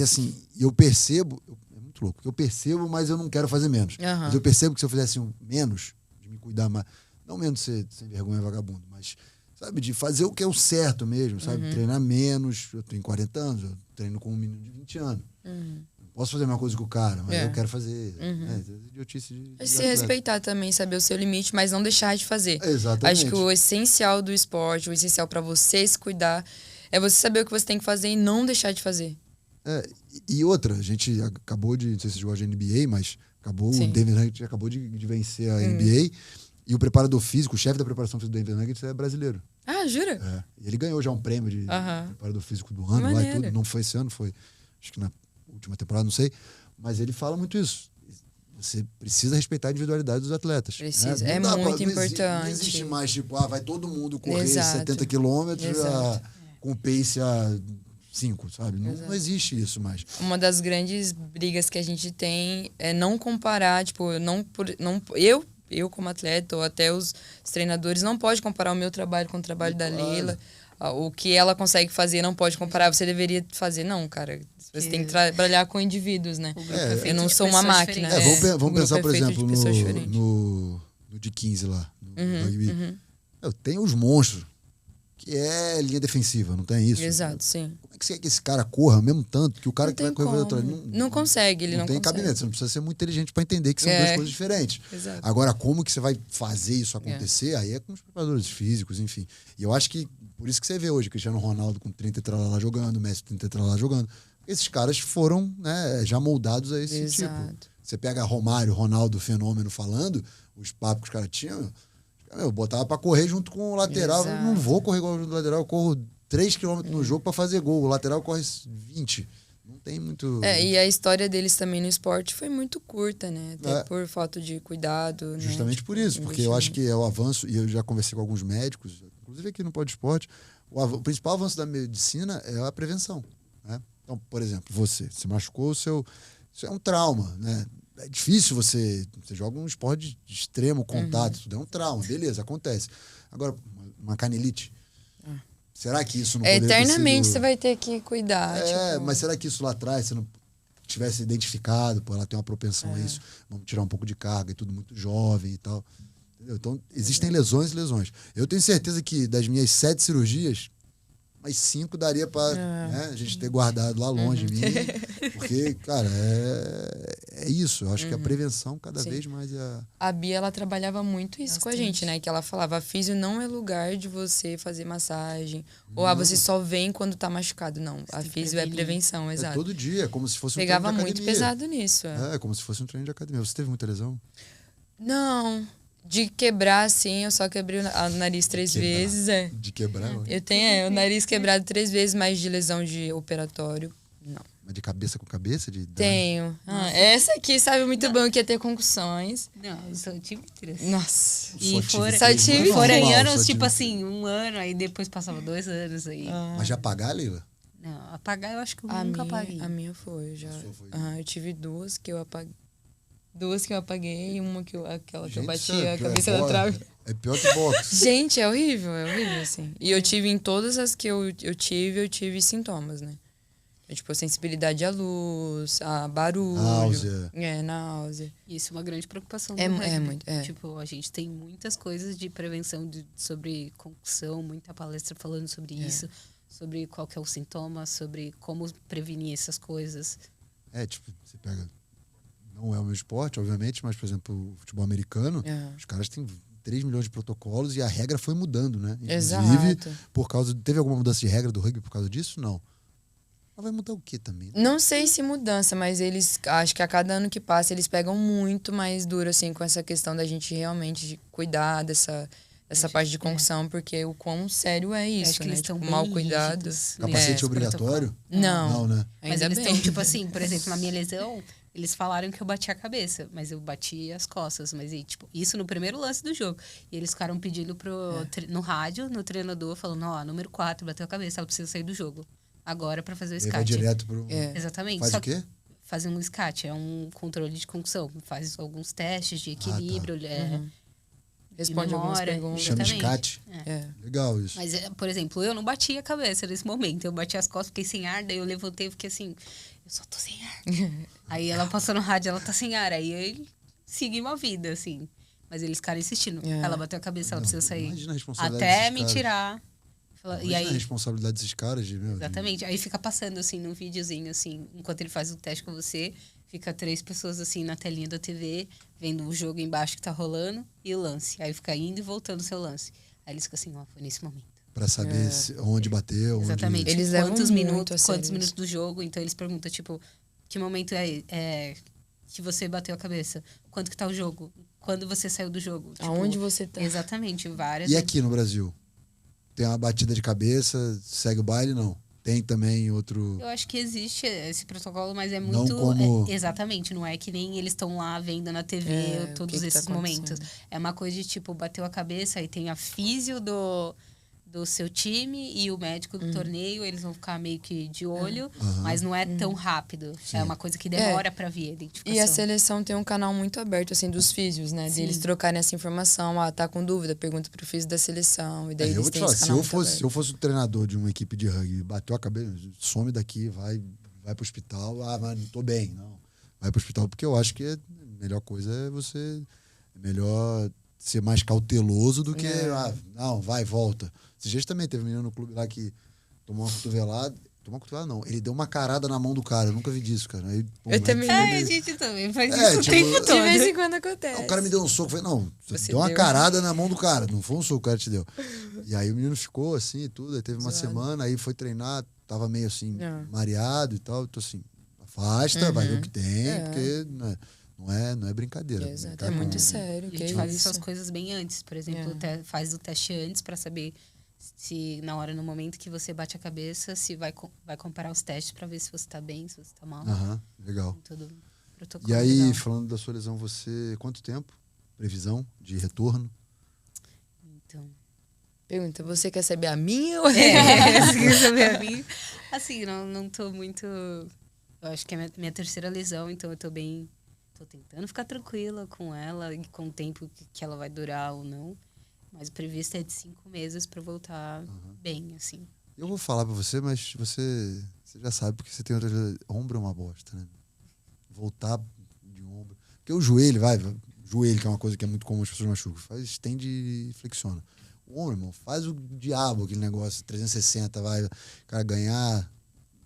assim, eu percebo, é muito louco, eu percebo, mas eu não quero fazer menos. Uhum. Mas eu percebo que se eu fizesse menos, de me cuidar mais, não menos ser sem vergonha vagabundo, mas, sabe, de fazer o que é o certo mesmo, sabe? Treinar menos. Eu tenho 40 anos, eu treino com um menino de 20 anos. Não posso fazer a mesma coisa que o cara, mas eu quero fazer. Idiotice de Se atleta. respeitar também, saber o seu limite, mas não deixar de fazer. Exatamente. Acho que o essencial do esporte, o essencial para você se cuidar, é você saber o que você tem que fazer e não deixar de fazer. E outra, a gente acabou de, não sei se vocês gostam de NBA, mas o Denver Nuggets acabou de vencer a NBA, e o preparador físico, o chefe da preparação física do Denver Nuggets é brasileiro. Ah, jura? E ele ganhou já um prêmio de preparador físico do ano, lá e tudo. Não foi esse ano, foi acho que na última temporada, não sei. Mas ele fala muito isso. Você precisa respeitar a individualidade dos atletas. Precisa. Né? É muito importante. Não existe mais, tipo, vai todo mundo correr Exato. 70 quilômetros com o pace a 5, sabe? Não existe isso mais. Uma das grandes brigas que a gente tem é não comparar, tipo, eu como atleta, ou até os treinadores, não pode comparar o meu trabalho com o trabalho da Leila. O que ela consegue fazer não pode comparar, você deveria fazer. Não, cara. Você tem que trabalhar com indivíduos, né? Eu não sou uma máquina. Vamos pensar, por exemplo, no de 15 lá, no rugby. Tem os monstros, que é linha defensiva, não tem isso? Exato, sim. Como é que você quer que esse cara corra mesmo tanto que o cara que vai correr atrás não consegue, ele não tem consegue. cabimento, você não precisa ser muito inteligente para entender que são duas coisas diferentes. Exato. Agora, como que você vai fazer isso acontecer? Aí é com os preparadores físicos, enfim. E eu acho que por isso que você vê hoje Cristiano Ronaldo com 30 lá jogando, Messi com 30 lá jogando. Esses caras foram, né, já moldados a esse tipo. Você pega Romário, Ronaldo, Fenômeno falando, os papos que os caras tinham, eu botava pra correr junto com o lateral. Eu não vou correr igual o lateral, eu corro 3 km no jogo pra fazer gol. O lateral corre 20. Não tem muito... E a história deles também no esporte foi muito curta, né? Até por falta de cuidado. Justamente por isso, porque eu acho que é o avanço, e eu já conversei com alguns médicos, inclusive aqui no Pode Esporte, o principal avanço da medicina é a prevenção, né? Então, por exemplo, você se machucou, isso é um trauma, né? É difícil você joga um esporte de extremo contato, tudo é um trauma, beleza, acontece. Agora, uma canelite, será que isso não poderia eternamente ter sido... você vai ter que cuidar. Mas será que isso lá atrás você não tivesse identificado, pô, ela tem uma propensão a isso, vamos tirar um pouco de carga e tudo muito jovem e tal. Entendeu? Então, existem lesões e lesões. Eu tenho certeza que das minhas 7 cirurgias, mas 5 daria para a gente ter guardado lá longe de mim. Porque, cara, é isso. Eu acho que a prevenção cada vez mais é... A Bia, ela trabalhava muito isso com a gente, né? Que ela falava, a físio não é lugar de você fazer massagem. Ou você só vem quando tá machucado. Não, a físio é prevenção, exato. É todo dia, é como se fosse um Pegava treino de muito academia. pesado nisso. É como se fosse um treino de academia. Você teve muita lesão? Não... De quebrar, sim, eu só quebrei o nariz 3 vezes. De quebrar? Eu tenho o nariz quebrado 3 vezes, mas de lesão de operatório, não. Mas de cabeça com cabeça? Tenho. Essa aqui sabe muito bem o que é ter concussões. Não, eu só tive 3. Nossa. E foram em anos, tipo assim, 1 ano, aí depois passava 2 anos aí. Mas já apagar, Leila? Não, apagar eu acho que eu nunca apaguei. A minha foi, já. Eu tive 2 que eu apaguei. 2 que eu apaguei e uma que eu bati a cabeça na trave. É pior que boxe. Gente, é horrível, assim. E eu tive em todas as que eu tive sintomas, né? Tipo, sensibilidade à luz, a barulho. Náusea. Náusea. Isso é uma grande preocupação. Muito. Tipo, a gente tem muitas coisas de prevenção sobre concussão, muita palestra falando sobre isso, sobre qual que é o sintoma, sobre como prevenir essas coisas. Tipo, você pega... Não é o meu esporte, obviamente, mas, por exemplo, o futebol americano, os caras têm 3 milhões de protocolos e a regra foi mudando, né? Inclusive, por causa... Teve alguma mudança de regra do rugby por causa disso? Não. Mas vai mudar o quê também? Não sei se mudança, mas eles... Acho que a cada ano que passa, eles pegam muito mais duro, assim, com essa questão da gente realmente cuidar dessa parte de concussão, porque o quão sério é isso, né? Tipo, mal cuidado. Capacete obrigatório? Não, né? Mas eles estão, tipo assim, por exemplo, na minha lesão... Eles falaram que eu bati a cabeça, mas eu bati as costas. Mas, tipo, isso no primeiro lance do jogo. E eles ficaram pedindo no rádio, no treinador, falando, número 4, bateu a cabeça, ela precisa sair do jogo. Agora pra fazer o SCAT. Vai direto pro... Exatamente. Faz o quê? Fazer um SCAT, é um controle de concussão. Faz alguns testes de equilíbrio, responde algumas perguntas. Chama SCAT. Legal isso. Mas, por exemplo, eu não bati a cabeça nesse momento. Eu bati as costas, fiquei sem ar, daí eu levantei e fiquei assim... Eu só tô sem ar. Aí ela passou no rádio, ela tá sem ar. Aí eu segui uma vida, assim. Mas eles ficaram insistindo. É. Ela bateu a cabeça, ela precisa sair. Imagina a responsabilidade Até desses me caras. tirar. Imagina E a aí, responsabilidade desses caras. exatamente. Aí fica passando, assim, num videozinho, assim, enquanto ele faz o teste com você, fica 3 pessoas, assim, na telinha da TV, vendo o jogo embaixo que tá rolando e o lance. Aí fica indo e voltando o seu lance. Aí eles ficam assim, ó, foi nesse momento. Pra saber onde bateu, Exatamente. Eles levam quantos muito minutos, a sério quantos minutos isso. do jogo. Então eles perguntam, tipo, que momento é que você bateu a cabeça? Quanto que tá o jogo? Quando você saiu do jogo? Tipo, Aonde você tá? Exatamente, várias. E aqui no Brasil? Tem uma batida de cabeça, segue o baile? Não. Tem também outro... Eu acho que existe esse protocolo, mas é Não muito... como- exatamente, não é que nem eles estão lá vendo na TV o todos que tá esses momentos. acontecendo. É uma coisa de, tipo, bateu a cabeça e tem a físio do seu time e o médico do torneio, eles vão ficar meio que de olho, mas não é tão rápido. Sim. É uma coisa que demora pra vir a identificação. E a seleção tem um canal muito aberto, assim, dos físios, né? De Sim. eles trocarem essa informação. Ah, tá com dúvida, pergunta pro físio da seleção. E daí eu eles vou te têm falar, esse se canal eu, muito fosse, aberto. se eu fosse o treinador de uma equipe de rugby, bateu a cabeça, some daqui, vai pro hospital. Ah, mas não tô bem. Não. Vai pro hospital, porque eu acho que a melhor coisa é você... É melhor ser mais cauteloso do que... não, vai, volta. Esses dias também teve um menino no clube lá que tomou uma cotovelada. Tomou uma cotovelada, não. Ele deu uma carada na mão do cara. Eu nunca vi disso, cara. Aí, pô, Eu também É, a gente também faz É, isso tipo, o tempo De todo. vez em quando acontece. O cara me deu um soco. Eu falei, não, você Você deu uma deu. carada na mão do cara. Não foi um soco que o cara te deu. E aí o menino ficou assim e tudo. Aí teve uma Zoado. semana, aí foi treinar. Tava meio assim, É. mareado e tal. Eu tô assim, afasta, vai ver o que tem. É. Porque não é brincadeira. Exato, Brincar é com- muito sério. A Que gente faz isso. essas coisas bem antes. Por exemplo, faz o teste antes pra saber se na hora, no momento que você bate a cabeça, se vai comparar os testes pra ver se você tá bem, se você tá mal. Aham, legal. Todo protocolo. E aí, legal. falando da sua lesão, você... Quanto tempo? Previsão de retorno? Então... Pergunta, você quer saber a minha ou você quer saber a mim? Assim, não tô muito... Eu acho que é minha terceira lesão, então eu tô bem... Tô tentando ficar tranquila com ela e com o tempo que ela vai durar ou não. Mas o previsto é de 5 meses pra voltar bem, assim. Eu vou falar pra você, mas você já sabe porque você tem outra... Ombro é uma bosta, né? Voltar de ombro... Porque o joelho, joelho, que é uma coisa que é muito comum as pessoas machucam, estende e flexiona. O ombro, irmão, faz o diabo aquele negócio, 360, vai, cara, ganhar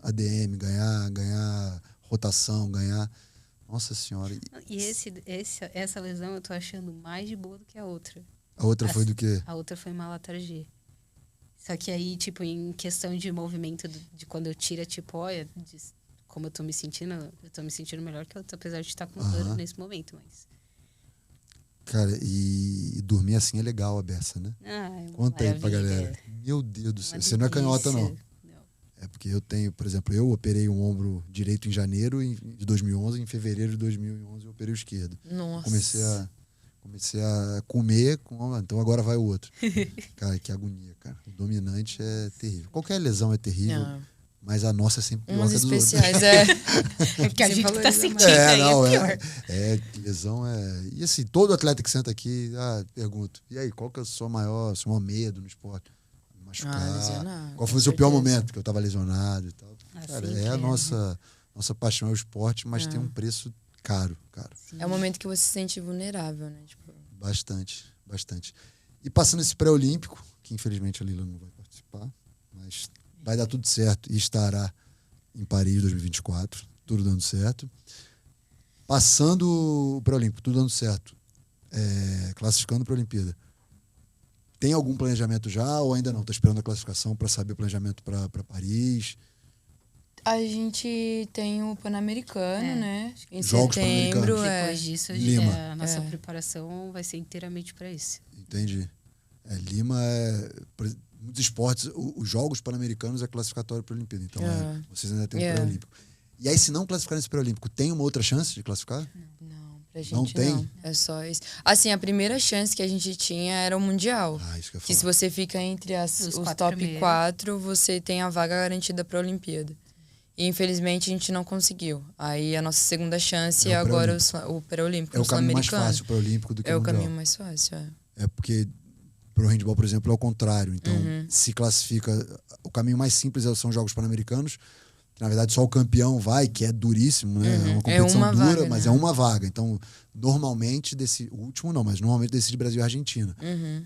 ADM, ganhar rotação, ganhar... Nossa senhora. E essa lesão eu tô achando mais de boa do que a outra. A outra foi do quê? A outra foi malatargia. Só que aí, tipo, em questão de movimento, de quando eu tiro, tipo, olha, como eu tô me sentindo melhor que a outra, apesar de estar com dor nesse momento, mas... Cara, e dormir assim é legal a beça, né? É Conta aí pra maravilha. galera. Meu Deus do céu. Uma Você não é canhota, não. delícia. É porque eu tenho, por exemplo, eu operei um ombro direito em janeiro de 2011, em fevereiro de 2011 eu operei o esquerdo. Nossa. Comecei a comer, então agora vai o outro. Cara, que agonia, cara. O dominante é terrível. Qualquer lesão é terrível, Não. mas a nossa é sempre pior Umas que a dos outros. especiais, É porque a Você gente falou tá isso, sentindo É, aí, não, é pior. lesão é... E assim, todo atleta que senta aqui, pergunto, e aí, qual que é o seu maior medo no esporte? Machucar. lesionar, Qual com foi o seu pior certeza. momento que eu tava lesionado e tal? Cara, Assim é que a é, nossa paixão é o esporte, mas tem um preço caro, cara. É o momento que você se sente vulnerável, né? Tipo, Bastante. E passando esse pré-olímpico, que infelizmente a Lila não vai participar, mas vai dar tudo certo e estará em Paris 2024, tudo dando certo. Passando o pré-olímpico, tudo dando certo, classificando para a Olimpíada. Tem algum planejamento já ou ainda não? Está esperando a classificação para saber o planejamento para Paris? a gente tem o Pan-Americano, né? Em Jogos setembro. Pan-Americanos. Depois disso, Lima. a nossa preparação vai ser inteiramente para isso. Entendi. Lima muitos esportes, os Jogos Pan-Americanos é classificatório para a Olimpíada. Então, vocês ainda têm o pré-olímpico. E aí, se não classificar nesse pré-olímpico, tem uma outra chance de classificar? Não, pra gente Não tem? não. É só isso. Assim, a primeira chance que a gente tinha era o Mundial. Isso que eu ia Que se falar. você fica entre os quatro top primeiros. 4, você tem a vaga garantida para a Olimpíada. E infelizmente a gente não conseguiu. Aí a nossa segunda chance É é o agora o pré-olímpico, É o caminho mais sul-americano. fácil para o Olímpico do que É o o Mundial. caminho mais fácil, É porque para o handball, por exemplo, é o contrário. Então, Uhum. se classifica... O caminho mais simples são os Jogos Pan-Americanos. que na verdade só o campeão vai, que é duríssimo, né? É uma É competição uma dura, vaga, mas né? é uma vaga. Então, normalmente, o último não, mas normalmente decide Brasil e Argentina.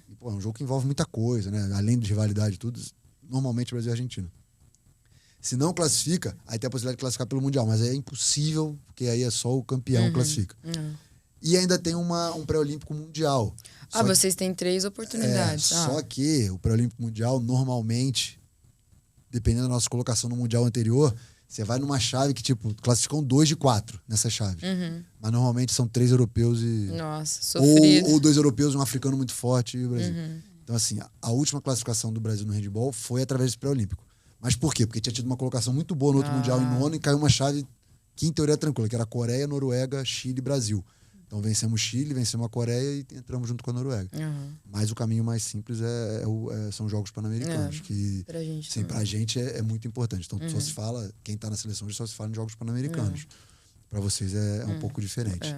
E, pô, é um jogo que envolve muita coisa, né? Além de rivalidade e tudo, normalmente Brasil e Argentina. Se não classifica, aí tem a possibilidade de classificar pelo Mundial, mas aí é impossível, porque aí é só o campeão que classifica. E ainda tem um pré-olímpico mundial. Só que- Vocês têm 3 oportunidades. Só que o pré-olímpico mundial, normalmente, dependendo da nossa colocação no mundial anterior, você vai numa chave que, tipo, classificam 2 de 4 nessa chave. Mas normalmente são 3 europeus e... Nossa, sofrido. Ou 2 europeus, um africano muito forte e o Brasil. Então, assim, a última classificação do Brasil no handball foi através desse pré-olímpico. Mas por quê? Porque tinha tido uma colocação muito boa no outro mundial em nono e caiu uma chave que, em teoria, é tranquila, que era Coreia, Noruega, Chile e Brasil. Então vencemos Chile, vencemos a Coreia e entramos junto com a Noruega. Mas o caminho mais simples são Jogos Pan-Americanos, que Pra gente, sim, pra gente é muito importante. Então só se fala, quem tá na seleção só se fala em Jogos Pan-Americanos. Pra vocês é um pouco diferente.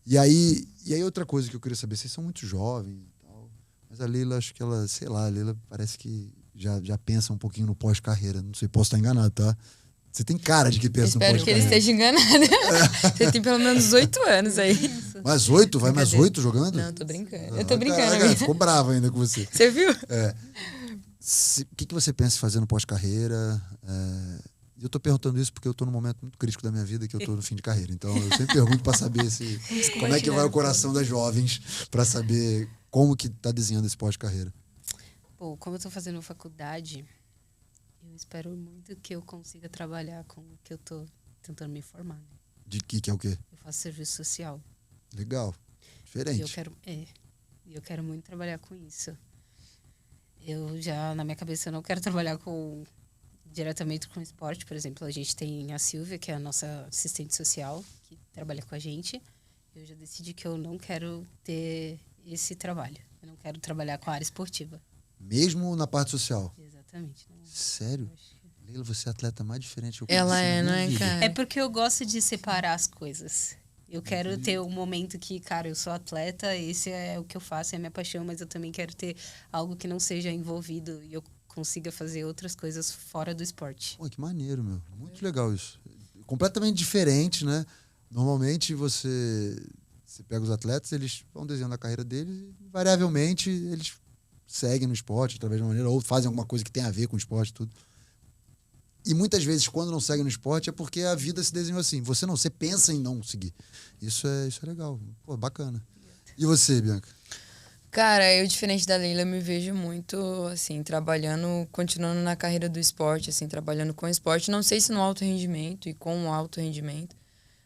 E aí outra coisa que eu queria saber, vocês são muito jovens e tal, mas a Leila, acho que ela, sei lá, a Leila parece que já pensa um pouquinho no pós-carreira. Não sei, posso estar enganado, tá? Você tem cara de que pensa no Espero que ele pós-carreira. esteja enganado. Você tem pelo menos 8 anos aí. Mais 8? Vai mais 8 jogando? Não, tô brincando. Eu tô brincando. Caraca, amiga. ficou brava ainda com você. Você viu? O que você pensa em fazer no pós-carreira? Eu tô perguntando isso porque eu tô num momento muito crítico da minha vida, que eu tô no fim de carreira. Então eu sempre pergunto para saber como é que vai o coração das jovens, para saber como que tá desenhando esse pós-carreira. Pô, como eu tô fazendo faculdade, eu espero muito que eu consiga trabalhar com o que eu tô tentando me formar. Né? De que é o quê? Eu faço serviço social. Legal. E Diferente. eu quero muito trabalhar com isso. Eu já, na minha cabeça, eu não quero trabalhar diretamente com esporte. Por exemplo, a gente tem a Silvia, que é a nossa assistente social, que trabalha com a gente. Eu já decidi que eu não quero ter esse trabalho. Eu não quero trabalhar com a área esportiva. Mesmo na parte social? Exatamente. Né? Sério? Leila, você é a atleta mais diferente que eu Ela conheci na é, minha não é, vida. cara? É porque eu gosto de separar as coisas. Eu quero ter um momento que, cara, eu sou atleta, esse é o que eu faço, é a minha paixão, mas eu também quero ter algo que não seja envolvido e eu consiga fazer outras coisas fora do esporte. Pô, que maneiro, meu. Muito legal isso. Completamente diferente, né? Normalmente você pega os atletas, eles vão desenhando a carreira deles e, invariavelmente, eles seguem no esporte, através de uma maneira, ou fazem alguma coisa que tem a ver com o esporte e tudo. E muitas vezes, quando não seguem no esporte, é porque a vida se desenhou assim. Você pensa em não seguir. Isso é legal. Pô, bacana. E você, Bianca? Cara, eu, diferente da Leila, me vejo muito, assim, trabalhando, continuando na carreira do esporte, assim, trabalhando com esporte. Não sei se no alto rendimento e com o alto rendimento,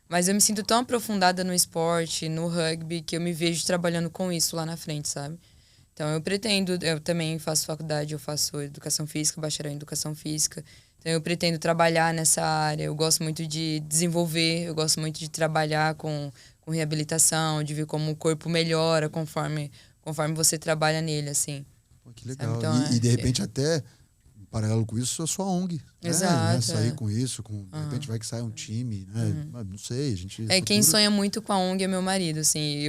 mas eu me sinto tão aprofundada no esporte, no rugby, que eu me vejo trabalhando com isso lá na frente, sabe? Então, eu também faço faculdade, eu faço educação física, bacharel em educação física. Então, eu pretendo trabalhar nessa área. Eu gosto muito de desenvolver, eu gosto muito de trabalhar com reabilitação, de ver como o corpo melhora conforme você trabalha nele, assim. Pô, que legal. Então, e de repente, até, em paralelo com isso, a sua ONG. Exato, Né? Sair com isso, de repente vai que sai um time, né? Não sei, a gente... Quem sonha muito com a ONG é meu marido, assim.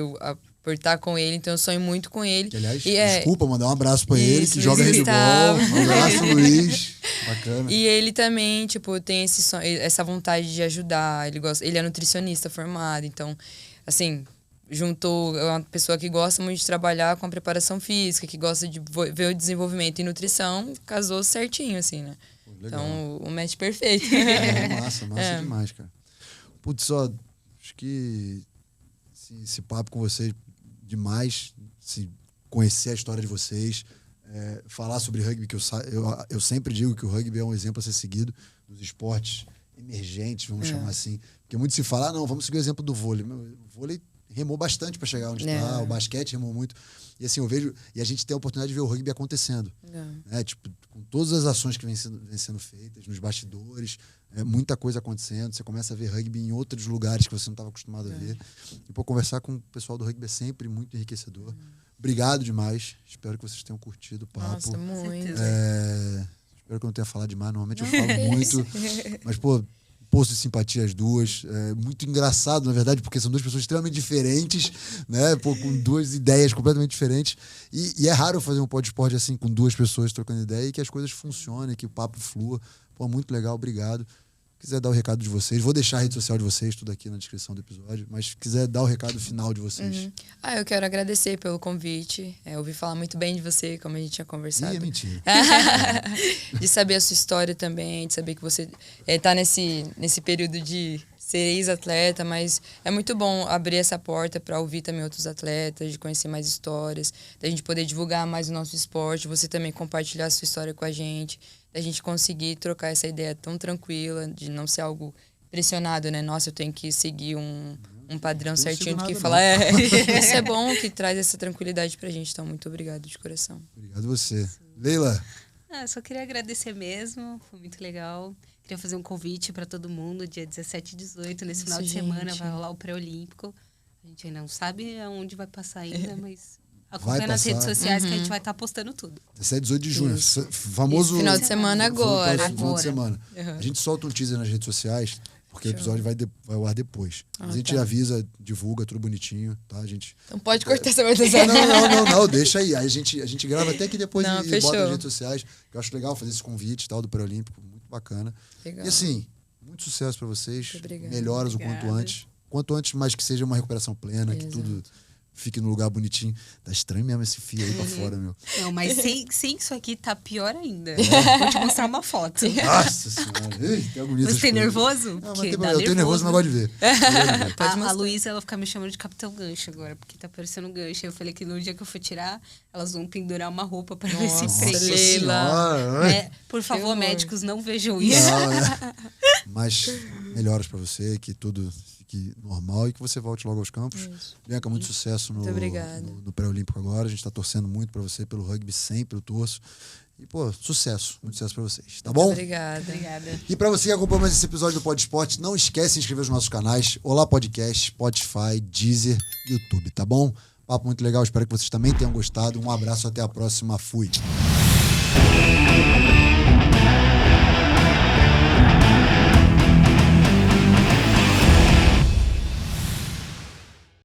Por estar com ele, então eu sonho muito com ele. Que, aliás, e desculpa, mandar um abraço pra ele, que Luiz joga handball. Gustavo. Um abraço, Luiz. Bacana. E ele também, tipo, tem essa vontade de ajudar. Ele é nutricionista formado, então, assim, juntou uma pessoa que gosta muito de trabalhar com a preparação física, que gosta de ver o desenvolvimento e nutrição, casou certinho, assim, né? Legal. Então, o match perfeito. Massa demais, cara. Putz, ó, acho que esse papo com vocês demais, conhecer a história de vocês, falar sobre rugby, que eu sempre digo que o rugby é um exemplo a ser seguido dos esportes emergentes, vamos chamar assim. Porque muito se fala, não, vamos seguir o exemplo do vôlei. O vôlei remou bastante para chegar onde está, o basquete remou muito. E assim, eu vejo, e a gente tem a oportunidade de ver o rugby acontecendo. Né? Tipo, com todas as ações que vêm sendo feitas, nos bastidores, muita coisa acontecendo. Você começa a ver rugby em outros lugares que você não estava acostumado a ver. E por conversar com o pessoal do rugby é sempre muito enriquecedor. Obrigado demais. Espero que vocês tenham curtido o papo. Nossa, muito. Espero que eu não tenha falado demais. Normalmente eu falo muito. Mas, pô, posto de simpatia as duas. Muito engraçado, na verdade, porque são duas pessoas extremamente diferentes, né? Pô, com duas ideias completamente diferentes. E é raro fazer um podcast assim, com duas pessoas trocando ideia e que as coisas funcionem, que o papo flua. Pô, muito legal, obrigado. quiser dar o recado de vocês, vou deixar a rede social de vocês, tudo aqui na descrição do episódio, mas se quiser dar o recado final de vocês. Eu quero agradecer pelo convite. Eu ouvi falar muito bem de você, como a gente tinha conversado. Ih, é mentira. De saber a sua história também, de saber que você tá nesse período de ser ex-atleta, mas é muito bom abrir essa porta para ouvir também outros atletas, de conhecer mais histórias, da gente poder divulgar mais o nosso esporte, você também compartilhar a sua história com a gente, da gente conseguir trocar essa ideia tão tranquila, de não ser algo pressionado, né? Nossa, eu tenho que seguir um padrão certinho do que falar. Isso é bom, que traz essa tranquilidade pra gente. Então, muito obrigado de coração. Obrigado você. Leila. Só queria agradecer mesmo, foi muito legal. Queria fazer um convite para todo mundo, dia 17 e 18, nesse final de semana vai rolar o pré-olímpico. A gente ainda não sabe aonde vai passar ainda, mas acompanha nas redes sociais que a gente vai estar postando tudo. 17 e 18 de junho, famoso... Final de semana agora. Final de semana. A gente solta um teaser nas redes sociais, porque o episódio vai ao ar depois. Mas a gente avisa, divulga, tudo bonitinho, tá? A gente... Então pode cortar essa votação. Não, deixa aí. Aí a gente grava até que depois e bota nas redes sociais. Eu acho legal fazer esse convite, tal, do pré-olímpico, muito bacana. Legal. E assim, muito sucesso pra vocês. Melhoras o quanto antes. Quanto antes, mais que seja uma recuperação plena, que tudo fique no lugar bonitinho. Tá estranho mesmo esse fio aí pra fora, meu. Não, mas sem isso aqui tá pior ainda. Vou te mostrar uma foto. Nossa senhora. Tem agonia. Você tem nervoso? Não, mas eu tenho nervoso, mas gosto de ver. A Luísa, ela fica me chamando de Capitão Gancho agora, porque tá parecendo um gancho. Eu falei que no dia que eu for tirar, elas vão pendurar uma roupa pra ver se prende. Por favor, médicos, não vejam isso. Mas melhoras pra você, que tudo fique normal e que você volte logo aos campos. Bianca, muito sucesso no pré-olímpico agora. A gente tá torcendo muito pra você, pelo rugby, sempre eu torço. E, sucesso. Muito sucesso pra vocês, tá bom? Obrigada. E pra você que acompanha mais esse episódio do Pod Esporte, não esquece de se inscrever nos nossos canais Olá Podcast, Spotify, Deezer, YouTube, tá bom? Papo muito legal, espero que vocês também tenham gostado. Um abraço, até a próxima. Fui!